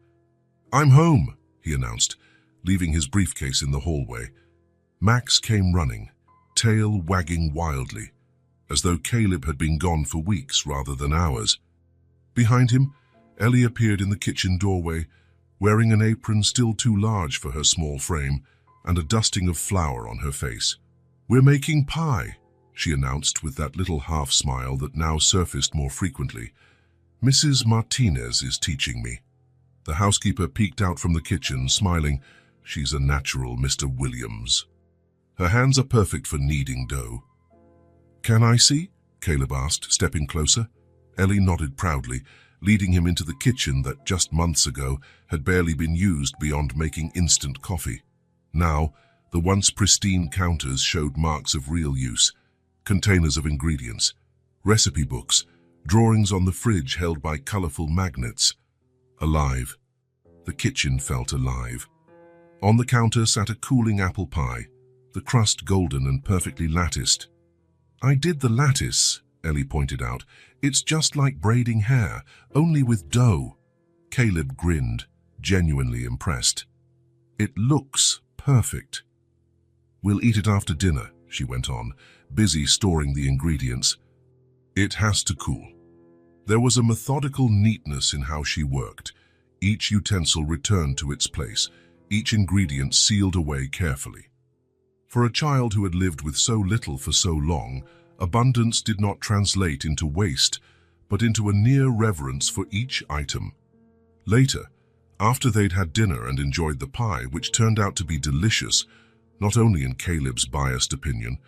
"I'm home," he announced, leaving his briefcase in the hallway. Max came running, tail wagging wildly, as though Caleb had been gone for weeks rather than hours. Behind him, Ellie appeared in the kitchen doorway, wearing an apron still too large for her small frame and a dusting of flour on her face. "We're making pie," she announced with that little half-smile that now surfaced more frequently. "Mrs. Martinez is teaching me." The housekeeper peeked out from the kitchen, smiling. "She's a natural, Mr. Williams. Her hands are perfect for kneading dough." "Can I see?" Caleb asked, stepping closer. Ellie nodded proudly, leading him into the kitchen that just months ago had barely been used beyond making instant coffee. Now, the once pristine counters showed marks of real use: containers of ingredients, recipe books, drawings on the fridge held by colorful magnets. Alive. The kitchen felt alive. On the counter sat a cooling apple pie, the crust golden and perfectly latticed. "I did the lattice," Ellie pointed out. "It's just like braiding hair, only with dough." Caleb grinned, genuinely impressed. "It looks perfect." "We'll eat it after dinner," she went on, busy storing the ingredients. "It has to cool." There was a methodical neatness in how she worked. Each utensil returned to its place, each ingredient sealed away carefully. For a child who had lived with so little for so long, abundance did not translate into waste, but into a near reverence for each item. Later, after they'd had dinner and enjoyed the pie, which turned out to be delicious, not only in Caleb's biased opinion,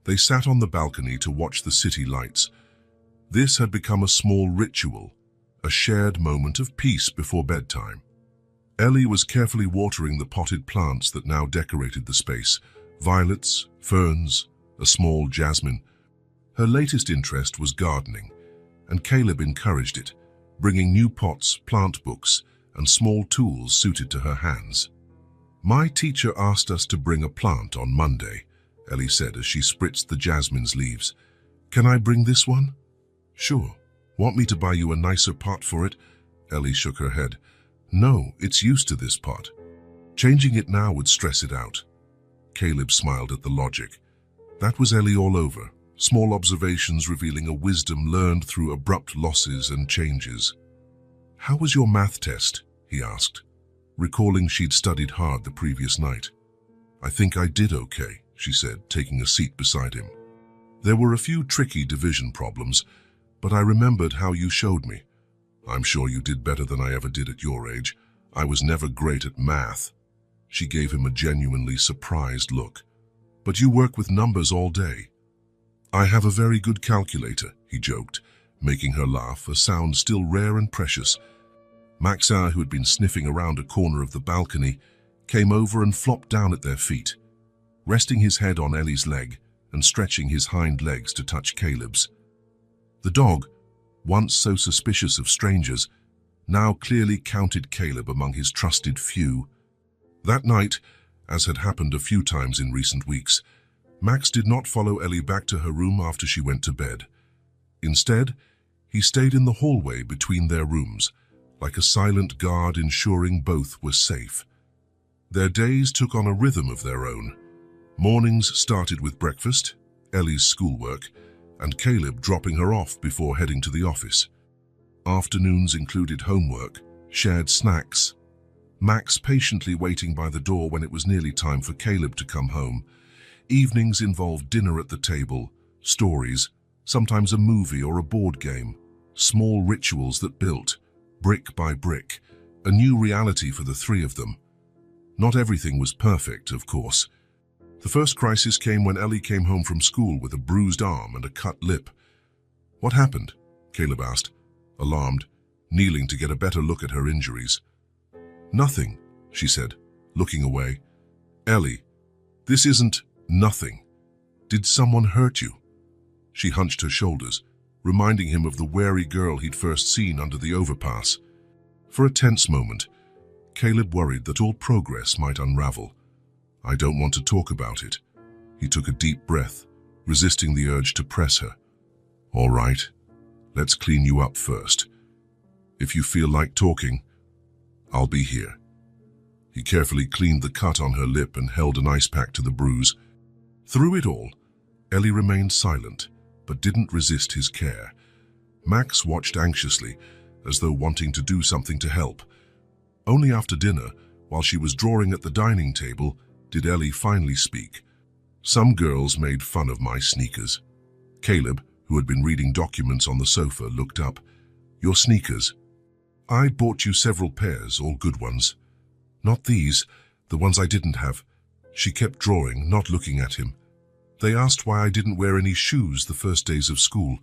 they sat on the balcony to watch the city lights. This had become a small ritual, a shared moment of peace before bedtime. Ellie was carefully watering the potted plants that now decorated the space: violets, ferns, a small jasmine. Her latest interest was gardening, and Caleb encouraged it, bringing new pots, plant books, and small tools suited to her hands. "My teacher asked us to bring a plant on Monday," Ellie said as she spritzed the jasmine's leaves. "Can I bring this one?" "Sure. Want me to buy you a nicer pot for it?" Ellie shook her head. "No, it's used to this pot. Changing it now would stress it out." Caleb smiled at the logic. That was Ellie all over, small observations revealing a wisdom learned through abrupt losses and changes. "How was your math test?" he asked, recalling she'd studied hard the previous night. "I think I did okay," she said, taking a seat beside him. "There were a few tricky division problems, but I remembered how you showed me. I'm sure you did better than I ever did at your age. I was never great at math." She gave him a genuinely surprised look. "But you work with numbers all day." "I have a very good calculator," he joked, making her laugh, a sound still rare and precious. Maxa, who had been sniffing around a corner of the balcony, came over and flopped down at their feet, resting his head on Ellie's leg and stretching his hind legs to touch Caleb's. The dog, once so suspicious of strangers, now clearly counted Caleb among his trusted few. That night, as had happened a few times in recent weeks, Max did not follow Ellie back to her room after she went to bed. Instead, he stayed in the hallway between their rooms, like a silent guard ensuring both were safe. Their days took on a rhythm of their own. Mornings started with breakfast, Ellie's schoolwork, and Caleb dropping her off before heading to the office. Afternoons included homework, shared snacks, Max patiently waiting by the door when it was nearly time for Caleb to come home. Evenings involved dinner at the table, stories, sometimes a movie or a board game. Small rituals that built, brick by brick, a new reality for the three of them. Not everything was perfect, of course. The first crisis came when Ellie came home from school with a bruised arm and a cut lip. "What happened?" Caleb asked, alarmed, kneeling to get a better look at her injuries. "Nothing," she said, looking away. "Ellie, this isn't nothing. Did someone hurt you?" She hunched her shoulders, reminding him of the wary girl he'd first seen under the overpass. For a tense moment, Caleb worried that all progress might unravel. "I don't want to talk about it." He took a deep breath, resisting the urge to press her. "All right, let's clean you up first. If you feel like talking, I'll be here." He carefully cleaned the cut on her lip and held an ice pack to the bruise. Through it all, Ellie remained silent, but didn't resist his care. Max watched anxiously, as though wanting to do something to help. Only after dinner, while she was drawing at the dining table, did Ellie finally speak. "Some girls made fun of my sneakers." Caleb, who had been reading documents on the sofa, looked up. "Your sneakers? I bought you several pairs, all good ones." "Not these, the ones I didn't have." She kept drawing, not looking at him. "They asked why I didn't wear any shoes the first days of school.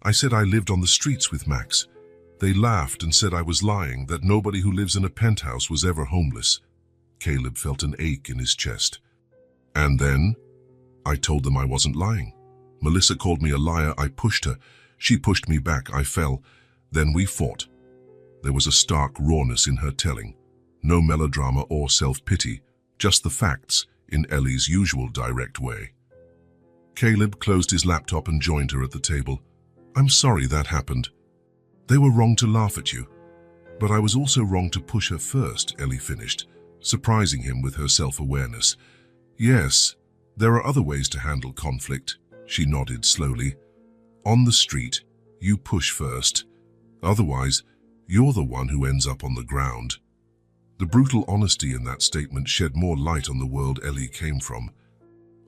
I said I lived on the streets with Max. They laughed and said I was lying, that nobody who lives in a penthouse was ever homeless." Caleb felt an ache in his chest. "And then?" "I told them I wasn't lying. Melissa called me a liar. I pushed her. She pushed me back. I fell. Then we fought." There was a stark rawness in her telling. No melodrama or self-pity, just the facts in Ellie's usual direct way. Caleb closed his laptop and joined her at the table. "I'm sorry that happened. They were wrong to laugh at you. But I was also wrong to push her first," Ellie finished, surprising him with her self-awareness. "Yes, there are other ways to handle conflict," she nodded slowly. "On the street, you push first. Otherwise, you're the one who ends up on the ground." The brutal honesty in that statement shed more light on the world Ellie came from.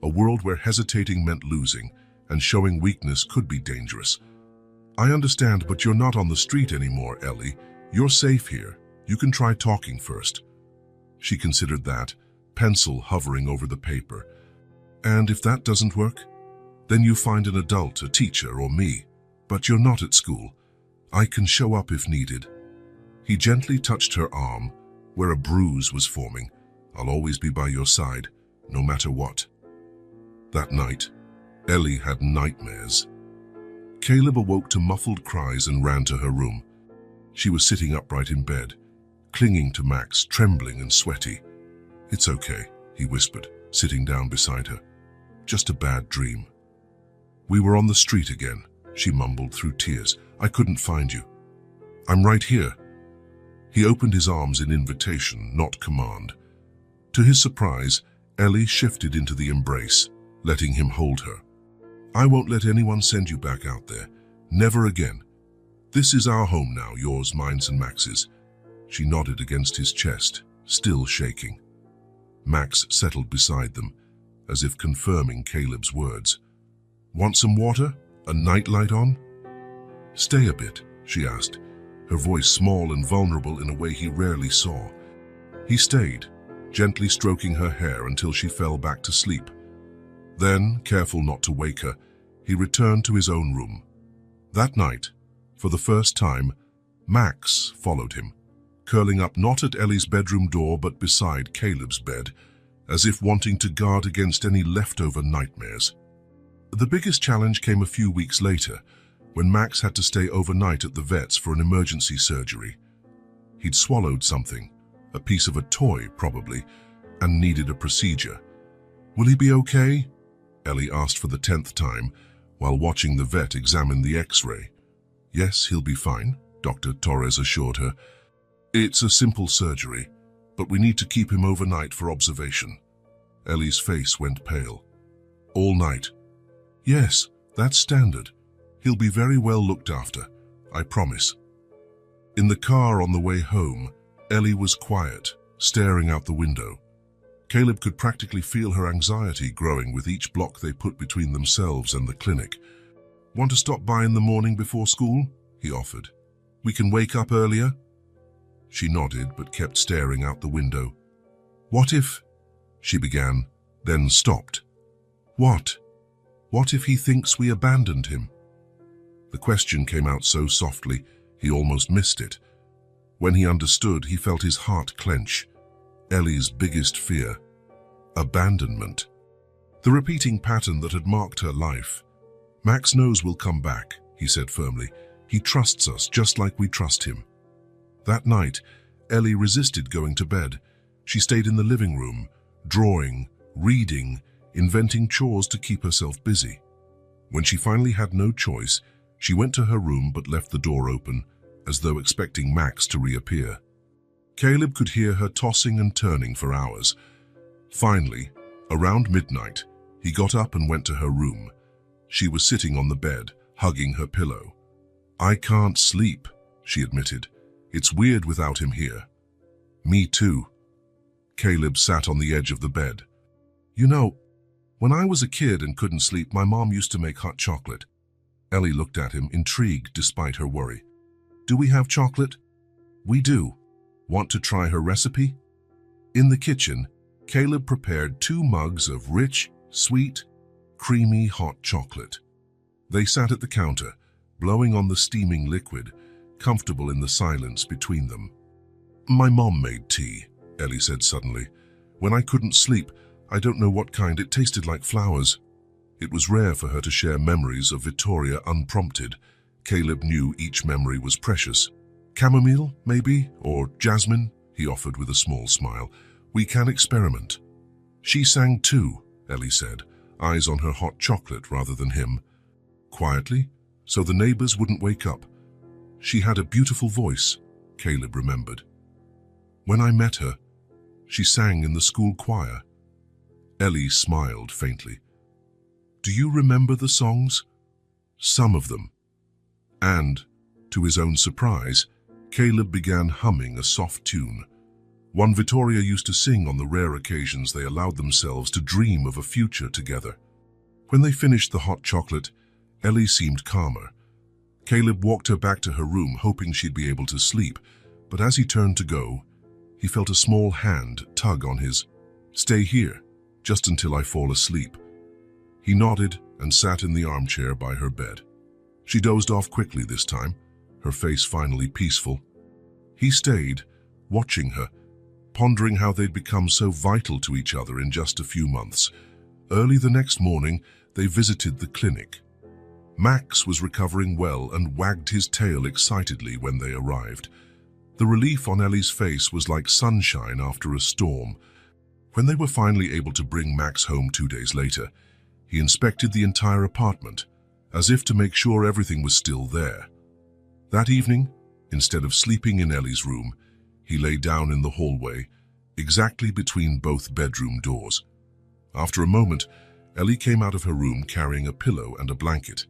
A world where hesitating meant losing, and showing weakness could be dangerous. "I understand, but you're not on the street anymore, Ellie. You're safe here. You can try talking first." She considered that, pencil hovering over the paper. "And if that doesn't work? Then you find an adult, a teacher, or me. But you're not at school. I can show up if needed." He gently touched her arm, where a bruise was forming. "I'll always be by your side, no matter what." That night, Ellie had nightmares. Caleb awoke to muffled cries and ran to her room. She was sitting upright in bed, clinging to Max, trembling and sweaty. "It's okay," he whispered, sitting down beside her. "Just a bad dream." "We were on the street again," she mumbled through tears. "I couldn't find you." "I'm right here." He opened his arms in invitation, not command. To his surprise, Ellie shifted into the embrace, letting him hold her. "I won't let anyone send you back out there. Never again. This is our home now, yours, mine, and Max's." She nodded against his chest, still shaking. Max settled beside them, as if confirming Caleb's words. "Want some water? A nightlight on?" "Stay a bit," she asked, her voice small and vulnerable in a way he rarely saw. He stayed, gently stroking her hair until she fell back to sleep. Then, careful not to wake her, he returned to his own room. That night, for the first time, Max followed him, curling up not at Ellie's bedroom door but beside Caleb's bed, as if wanting to guard against any leftover nightmares. The biggest challenge came a few weeks later, when Max had to stay overnight at the vet's for an emergency surgery. He'd swallowed something, a piece of a toy probably, and needed a procedure. "Will he be okay?" Ellie asked for the 10th time, while watching the vet examine the X-ray. "Yes, he'll be fine," Dr. Torres assured her. "It's a simple surgery, but we need to keep him overnight for observation." Ellie's face went pale. "All night?" "Yes, that's standard. He'll be very well looked after, I promise." In the car on the way home, Ellie was quiet, staring out the window. Caleb could practically feel her anxiety growing with each block they put between themselves and the clinic. "Want to stop by in the morning before school?" he offered. "We can wake up earlier." She nodded but kept staring out the window. "What if—" she began, then stopped. "What? What if he thinks we abandoned him?" The question came out so softly, he almost missed it. When he understood, he felt his heart clench. Ellie's biggest fear. Abandonment. The repeating pattern that had marked her life. "Max knows we'll come back," he said firmly. "He trusts us just like we trust him." That night, Ellie resisted going to bed. She stayed in the living room, drawing, reading, inventing chores to keep herself busy. When she finally had no choice, she went to her room but left the door open, as though expecting Max to reappear. Caleb could hear her tossing and turning for hours. Finally, around midnight, he got up and went to her room. She was sitting on the bed, hugging her pillow. "I can't sleep," she admitted. "It's weird without him here." "Me too." Caleb sat on the edge of the bed. "You know, when I was a kid and couldn't sleep, my mom used to make hot chocolate." Ellie looked at him, intrigued despite her worry. "Do we have chocolate?" "We do. Want to try her recipe?" In the kitchen, Caleb prepared 2 mugs of rich, sweet, creamy hot chocolate. They sat at the counter, blowing on the steaming liquid, comfortable in the silence between them. "My mom made tea," Ellie said suddenly. "When I couldn't sleep, I don't know what kind, it tasted like flowers." It was rare for her to share memories of Victoria unprompted. Caleb knew each memory was precious. "Chamomile, maybe, or jasmine," he offered with a small smile. "We can experiment." "She sang too," Ellie said, eyes on her hot chocolate rather than him. Quietly, so the neighbors wouldn't wake up. "She had a beautiful voice," Caleb remembered. "When I met her, she sang in the school choir." Ellie smiled faintly. "Do you remember the songs?" "Some of them." And, to his own surprise, Caleb began humming a soft tune. One Victoria used to sing on the rare occasions they allowed themselves to dream of a future together. When they finished the hot chocolate, Ellie seemed calmer. Caleb walked her back to her room, hoping she'd be able to sleep, but as he turned to go, he felt a small hand tug on his. "Stay here, just until I fall asleep." He nodded and sat in the armchair by her bed. She dozed off quickly this time, her face finally peaceful. He stayed, watching her, pondering how they'd become so vital to each other in just a few months. Early the next morning, they visited the clinic. Max was recovering well and wagged his tail excitedly when they arrived. The relief on Ellie's face was like sunshine after a storm. When they were finally able to bring Max home 2 days later, he inspected the entire apartment, as if to make sure everything was still there. That evening, instead of sleeping in Ellie's room, he lay down in the hallway, exactly between both bedroom doors. After a moment, Ellie came out of her room carrying a pillow and a blanket.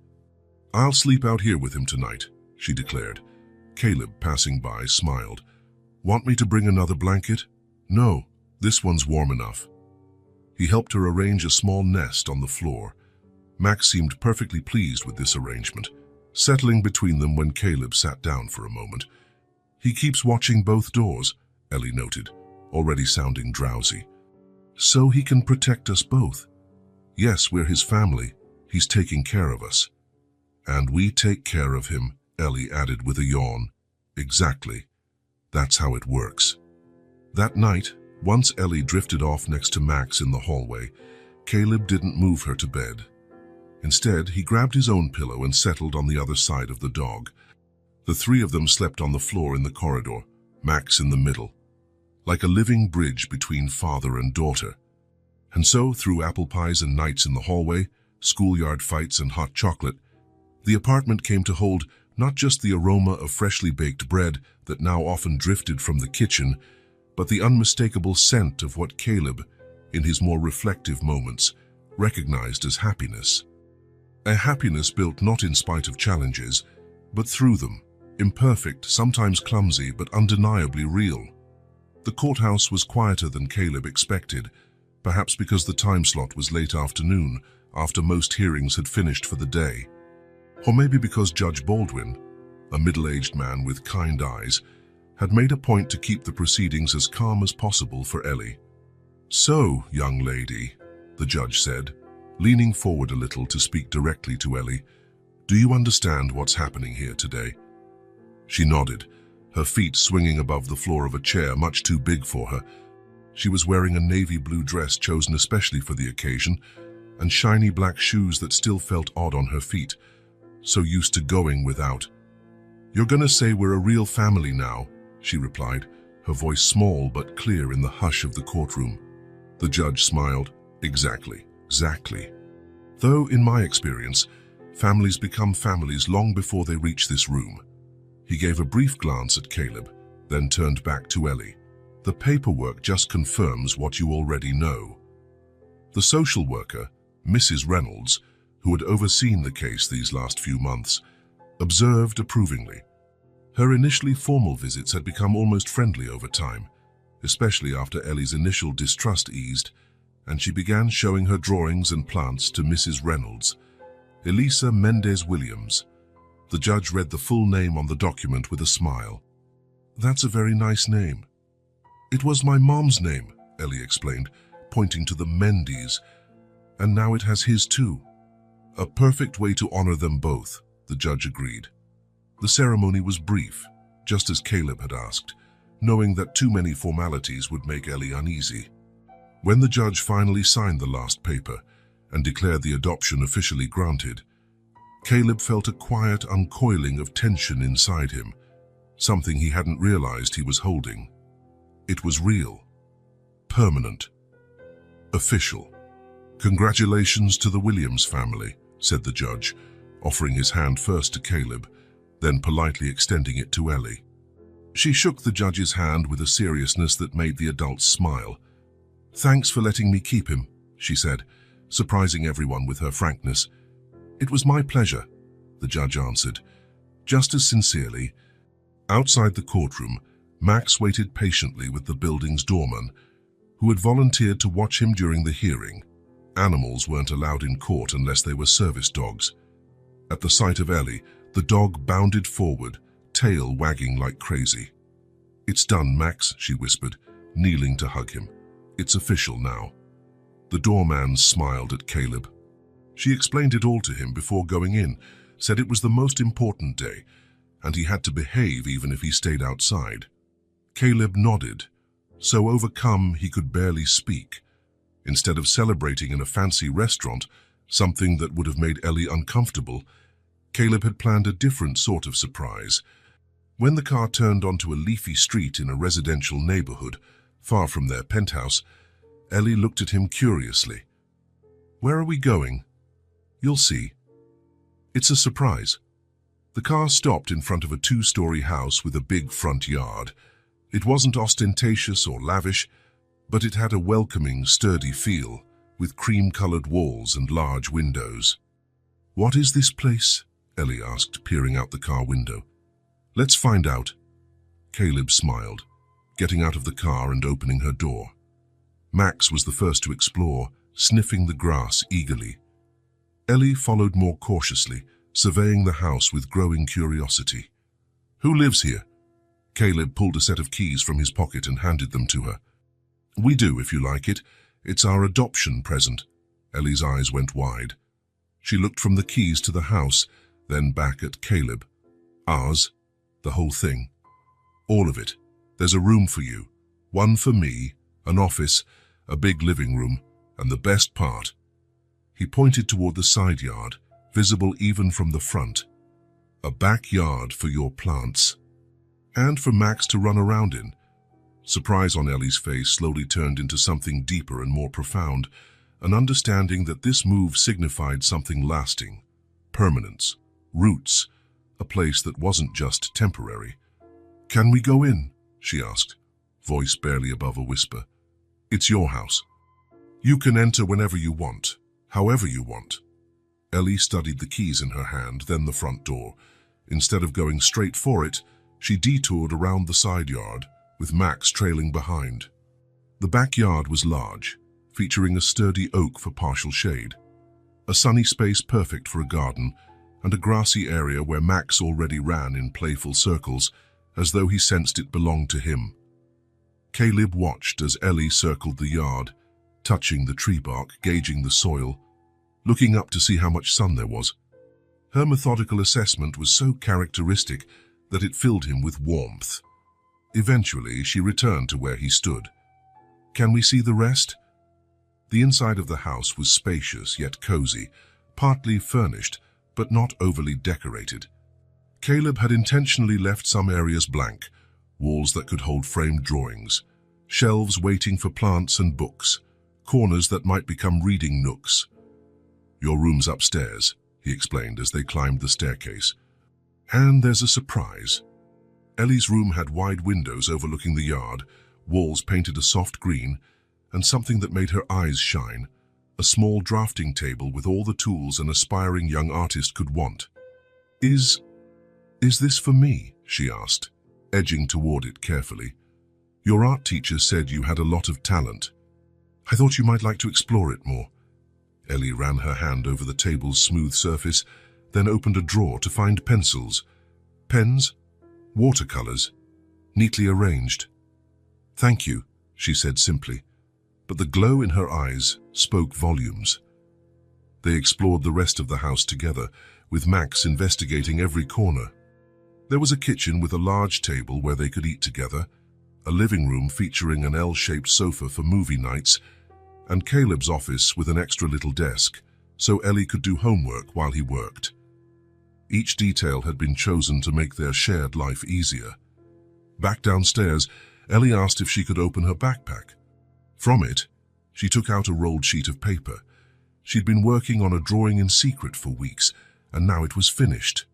"I'll sleep out here with him tonight," she declared. Caleb, passing by, smiled. "Want me to bring another blanket?" "No, this one's warm enough." He helped her arrange a small nest on the floor. Max seemed perfectly pleased with this arrangement, settling between them when Caleb sat down for a moment. "He keeps watching both doors," Ellie noted, already sounding drowsy. "So he can protect us both." "Yes, we're his family. He's taking care of us." "And we take care of him," Ellie added with a yawn. "Exactly. That's how it works." That night, once Ellie drifted off next to Max in the hallway, Caleb didn't move her to bed. Instead, he grabbed his own pillow and settled on the other side of the dog. The 3 of them slept on the floor in the corridor, Max in the middle, like a living bridge between father and daughter. And so, through apple pies and nights in the hallway, schoolyard fights and hot chocolate, the apartment came to hold not just the aroma of freshly baked bread that now often drifted from the kitchen, but the unmistakable scent of what Caleb, in his more reflective moments, recognized as happiness. A happiness built not in spite of challenges, but through them, imperfect, sometimes clumsy, but undeniably real. The courthouse was quieter than Caleb expected, perhaps because the time slot was late afternoon, after most hearings had finished for the day. Or maybe because Judge Baldwin, a middle-aged man with kind eyes, had made a point to keep the proceedings as calm as possible for Ellie. "So, young lady," the judge said, leaning forward a little to speak directly to Ellie, "do you understand what's happening here today?" She nodded, her feet swinging above the floor of a chair much too big for her. She was wearing a navy blue dress chosen especially for the occasion, and shiny black shoes that still felt odd on her feet, so used to going without. "You're gonna say we're a real family now," she replied, her voice small but clear in the hush of the courtroom. The judge smiled. Exactly. Though, in my experience, families become families long before they reach this room. He gave a brief glance at Caleb, then turned back to Ellie. "The paperwork just confirms what you already know." The social worker, Mrs. Reynolds, who had overseen the case these last few months, observed approvingly. Her initially formal visits had become almost friendly over time, especially after Ellie's initial distrust eased, and she began showing her drawings and plants to Mrs. Reynolds, Elisa Mendez Williams. The judge read the full name on the document with a smile. "That's a very nice name." "It was my mom's name," Ellie explained, pointing to the Mendes, "and now it has his too." "A perfect way to honor them both," the judge agreed. The ceremony was brief, just as Caleb had asked, knowing that too many formalities would make Ellie uneasy. When the judge finally signed the last paper and declared the adoption officially granted, Caleb felt a quiet uncoiling of tension inside him, something he hadn't realized he was holding. It was real, permanent, official. "Congratulations to the Williams family," said the judge, offering his hand first to Caleb, then politely extending it to Ellie. She shook the judge's hand with a seriousness that made the adults smile. "Thanks for letting me keep him," she said, surprising everyone with her frankness. "It was my pleasure," the judge answered, just as sincerely. Outside the courtroom, Max waited patiently with the building's doorman, who had volunteered to watch him during the hearing. Animals weren't allowed in court unless they were service dogs. At the sight of Ellie, the dog bounded forward, tail wagging like crazy. "It's done, Max," she whispered, kneeling to hug him. "It's official now." The doorman smiled at Caleb. She explained it all to him before going in, said it was the most important day, and he had to behave even if he stayed outside. Caleb nodded, so overcome he could barely speak. Instead of celebrating in a fancy restaurant, something that would have made Ellie uncomfortable, Caleb had planned a different sort of surprise. When the car turned onto a leafy street in a residential neighborhood, far from their penthouse, Ellie looked at him curiously. "Where are we going?" "You'll see." "It's a surprise." The car stopped in front of a two-story house with a big front yard. It wasn't ostentatious or lavish, but it had a welcoming, sturdy feel, with cream-colored walls and large windows. "What is this place?" Ellie asked, peering out the car window. "Let's find out." Caleb smiled, getting out of the car and opening her door. Max was the first to explore, sniffing the grass eagerly. Ellie followed more cautiously, surveying the house with growing curiosity. "Who lives here?" Caleb pulled a set of keys from his pocket and handed them to her. "We do, if you like it. It's our adoption present." Ellie's eyes went wide. She looked from the keys to the house, then back at Caleb. "Ours? The whole thing?" "All of it. There's a room for you. One for me, an office, a big living room, and the best part." He pointed toward the side yard, visible even from the front. "A backyard for your plants. And for Max to run around in." Surprise on Ellie's face slowly turned into something deeper and more profound, an understanding that this move signified something lasting, permanence, roots, a place that wasn't just temporary. "Can we go in?" she asked, voice barely above a whisper. "It's your house. You can enter whenever you want, however you want." Ellie studied the keys in her hand, then the front door. Instead of going straight for it, she detoured around the side yard, with Max trailing behind. The backyard was large, featuring a sturdy oak for partial shade, a sunny space perfect for a garden, and a grassy area where Max already ran in playful circles, as though he sensed it belonged to him. Caleb watched as Ellie circled the yard, touching the tree bark, gauging the soil, looking up to see how much sun there was. Her methodical assessment was so characteristic that it filled him with warmth. Eventually, she returned to where he stood. "Can we see the rest?" The inside of the house was spacious yet cozy, partly furnished, but not overly decorated. Caleb had intentionally left some areas blank, walls that could hold framed drawings, shelves waiting for plants and books, corners that might become reading nooks. "Your room's upstairs," he explained as they climbed the staircase. "And there's a surprise." Ellie's room had wide windows overlooking the yard, walls painted a soft green, and something that made her eyes shine, a small drafting table with all the tools an aspiring young artist could want. Is this for me?" she asked, edging toward it carefully. "Your art teacher said you had a lot of talent. I thought you might like to explore it more." Ellie ran her hand over the table's smooth surface, then opened a drawer to find pencils, pens, watercolors, neatly arranged. "Thank you," she said simply, but the glow in her eyes spoke volumes. They explored the rest of the house together, with Max investigating every corner. There was a kitchen with a large table where they could eat together, a living room featuring an L-shaped sofa for movie nights, and Caleb's office with an extra little desk, so Ellie could do homework while he worked. Each detail had been chosen to make their shared life easier. Back downstairs, Ellie asked if she could open her backpack. From it, she took out a rolled sheet of paper. She'd been working on a drawing in secret for weeks, and now it was finished.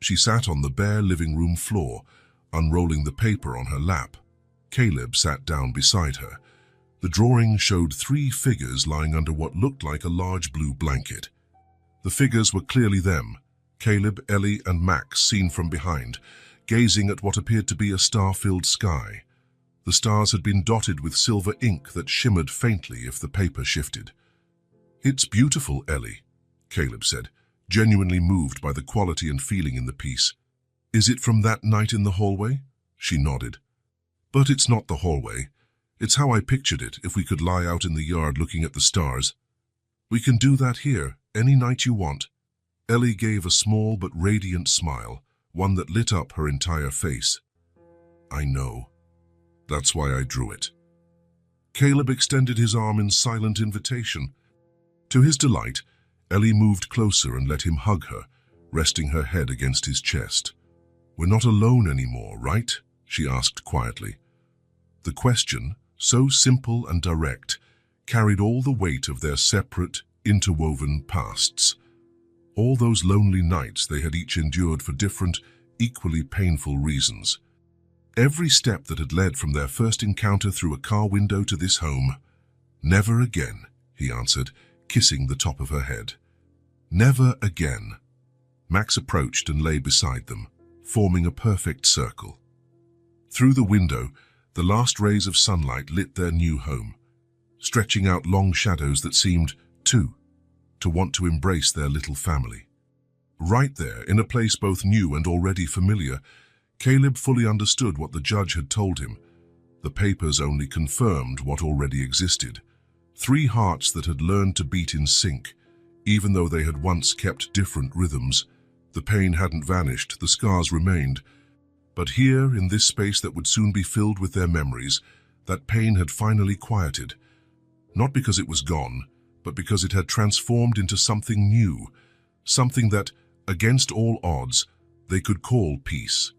She sat on the bare living room floor, unrolling the paper on her lap. Caleb sat down beside her. The drawing showed 3 figures lying under what looked like a large blue blanket. The figures were clearly them, Caleb, Ellie, and Max seen from behind, gazing at what appeared to be a star-filled sky. The stars had been dotted with silver ink that shimmered faintly if the paper shifted. "It's beautiful, Ellie," Caleb said, genuinely moved by the quality and feeling in the piece. "Is it from that night in the hallway?" She nodded. "But it's not the hallway. It's how I pictured it if we could lie out in the yard looking at the stars. We can do that here, any night you want." Ellie gave a small but radiant smile, one that lit up her entire face. "I know. That's why I drew it." Caleb extended his arm in silent invitation. To his delight, Ellie moved closer and let him hug her, resting her head against his chest. "We're not alone anymore, right?" she asked quietly. The question, so simple and direct, carried all the weight of their separate, interwoven pasts. All those lonely nights they had each endured for different, equally painful reasons. Every step that had led from their first encounter through a car window to this home. "Never again," he answered, kissing the top of her head. "Never again." Max approached and lay beside them, forming a perfect circle. Through the window, the last rays of sunlight lit their new home, stretching out long shadows that seemed, to want to embrace their little family. Right there, in a place both new and already familiar, Caleb fully understood what the judge had told him. The papers only confirmed what already existed. 3 hearts that had learned to beat in sync, even though they had once kept different rhythms. The pain hadn't vanished, the scars remained. But here, in this space that would soon be filled with their memories, that pain had finally quieted. Not because it was gone, but because it had transformed into something new, something that, against all odds, they could call peace.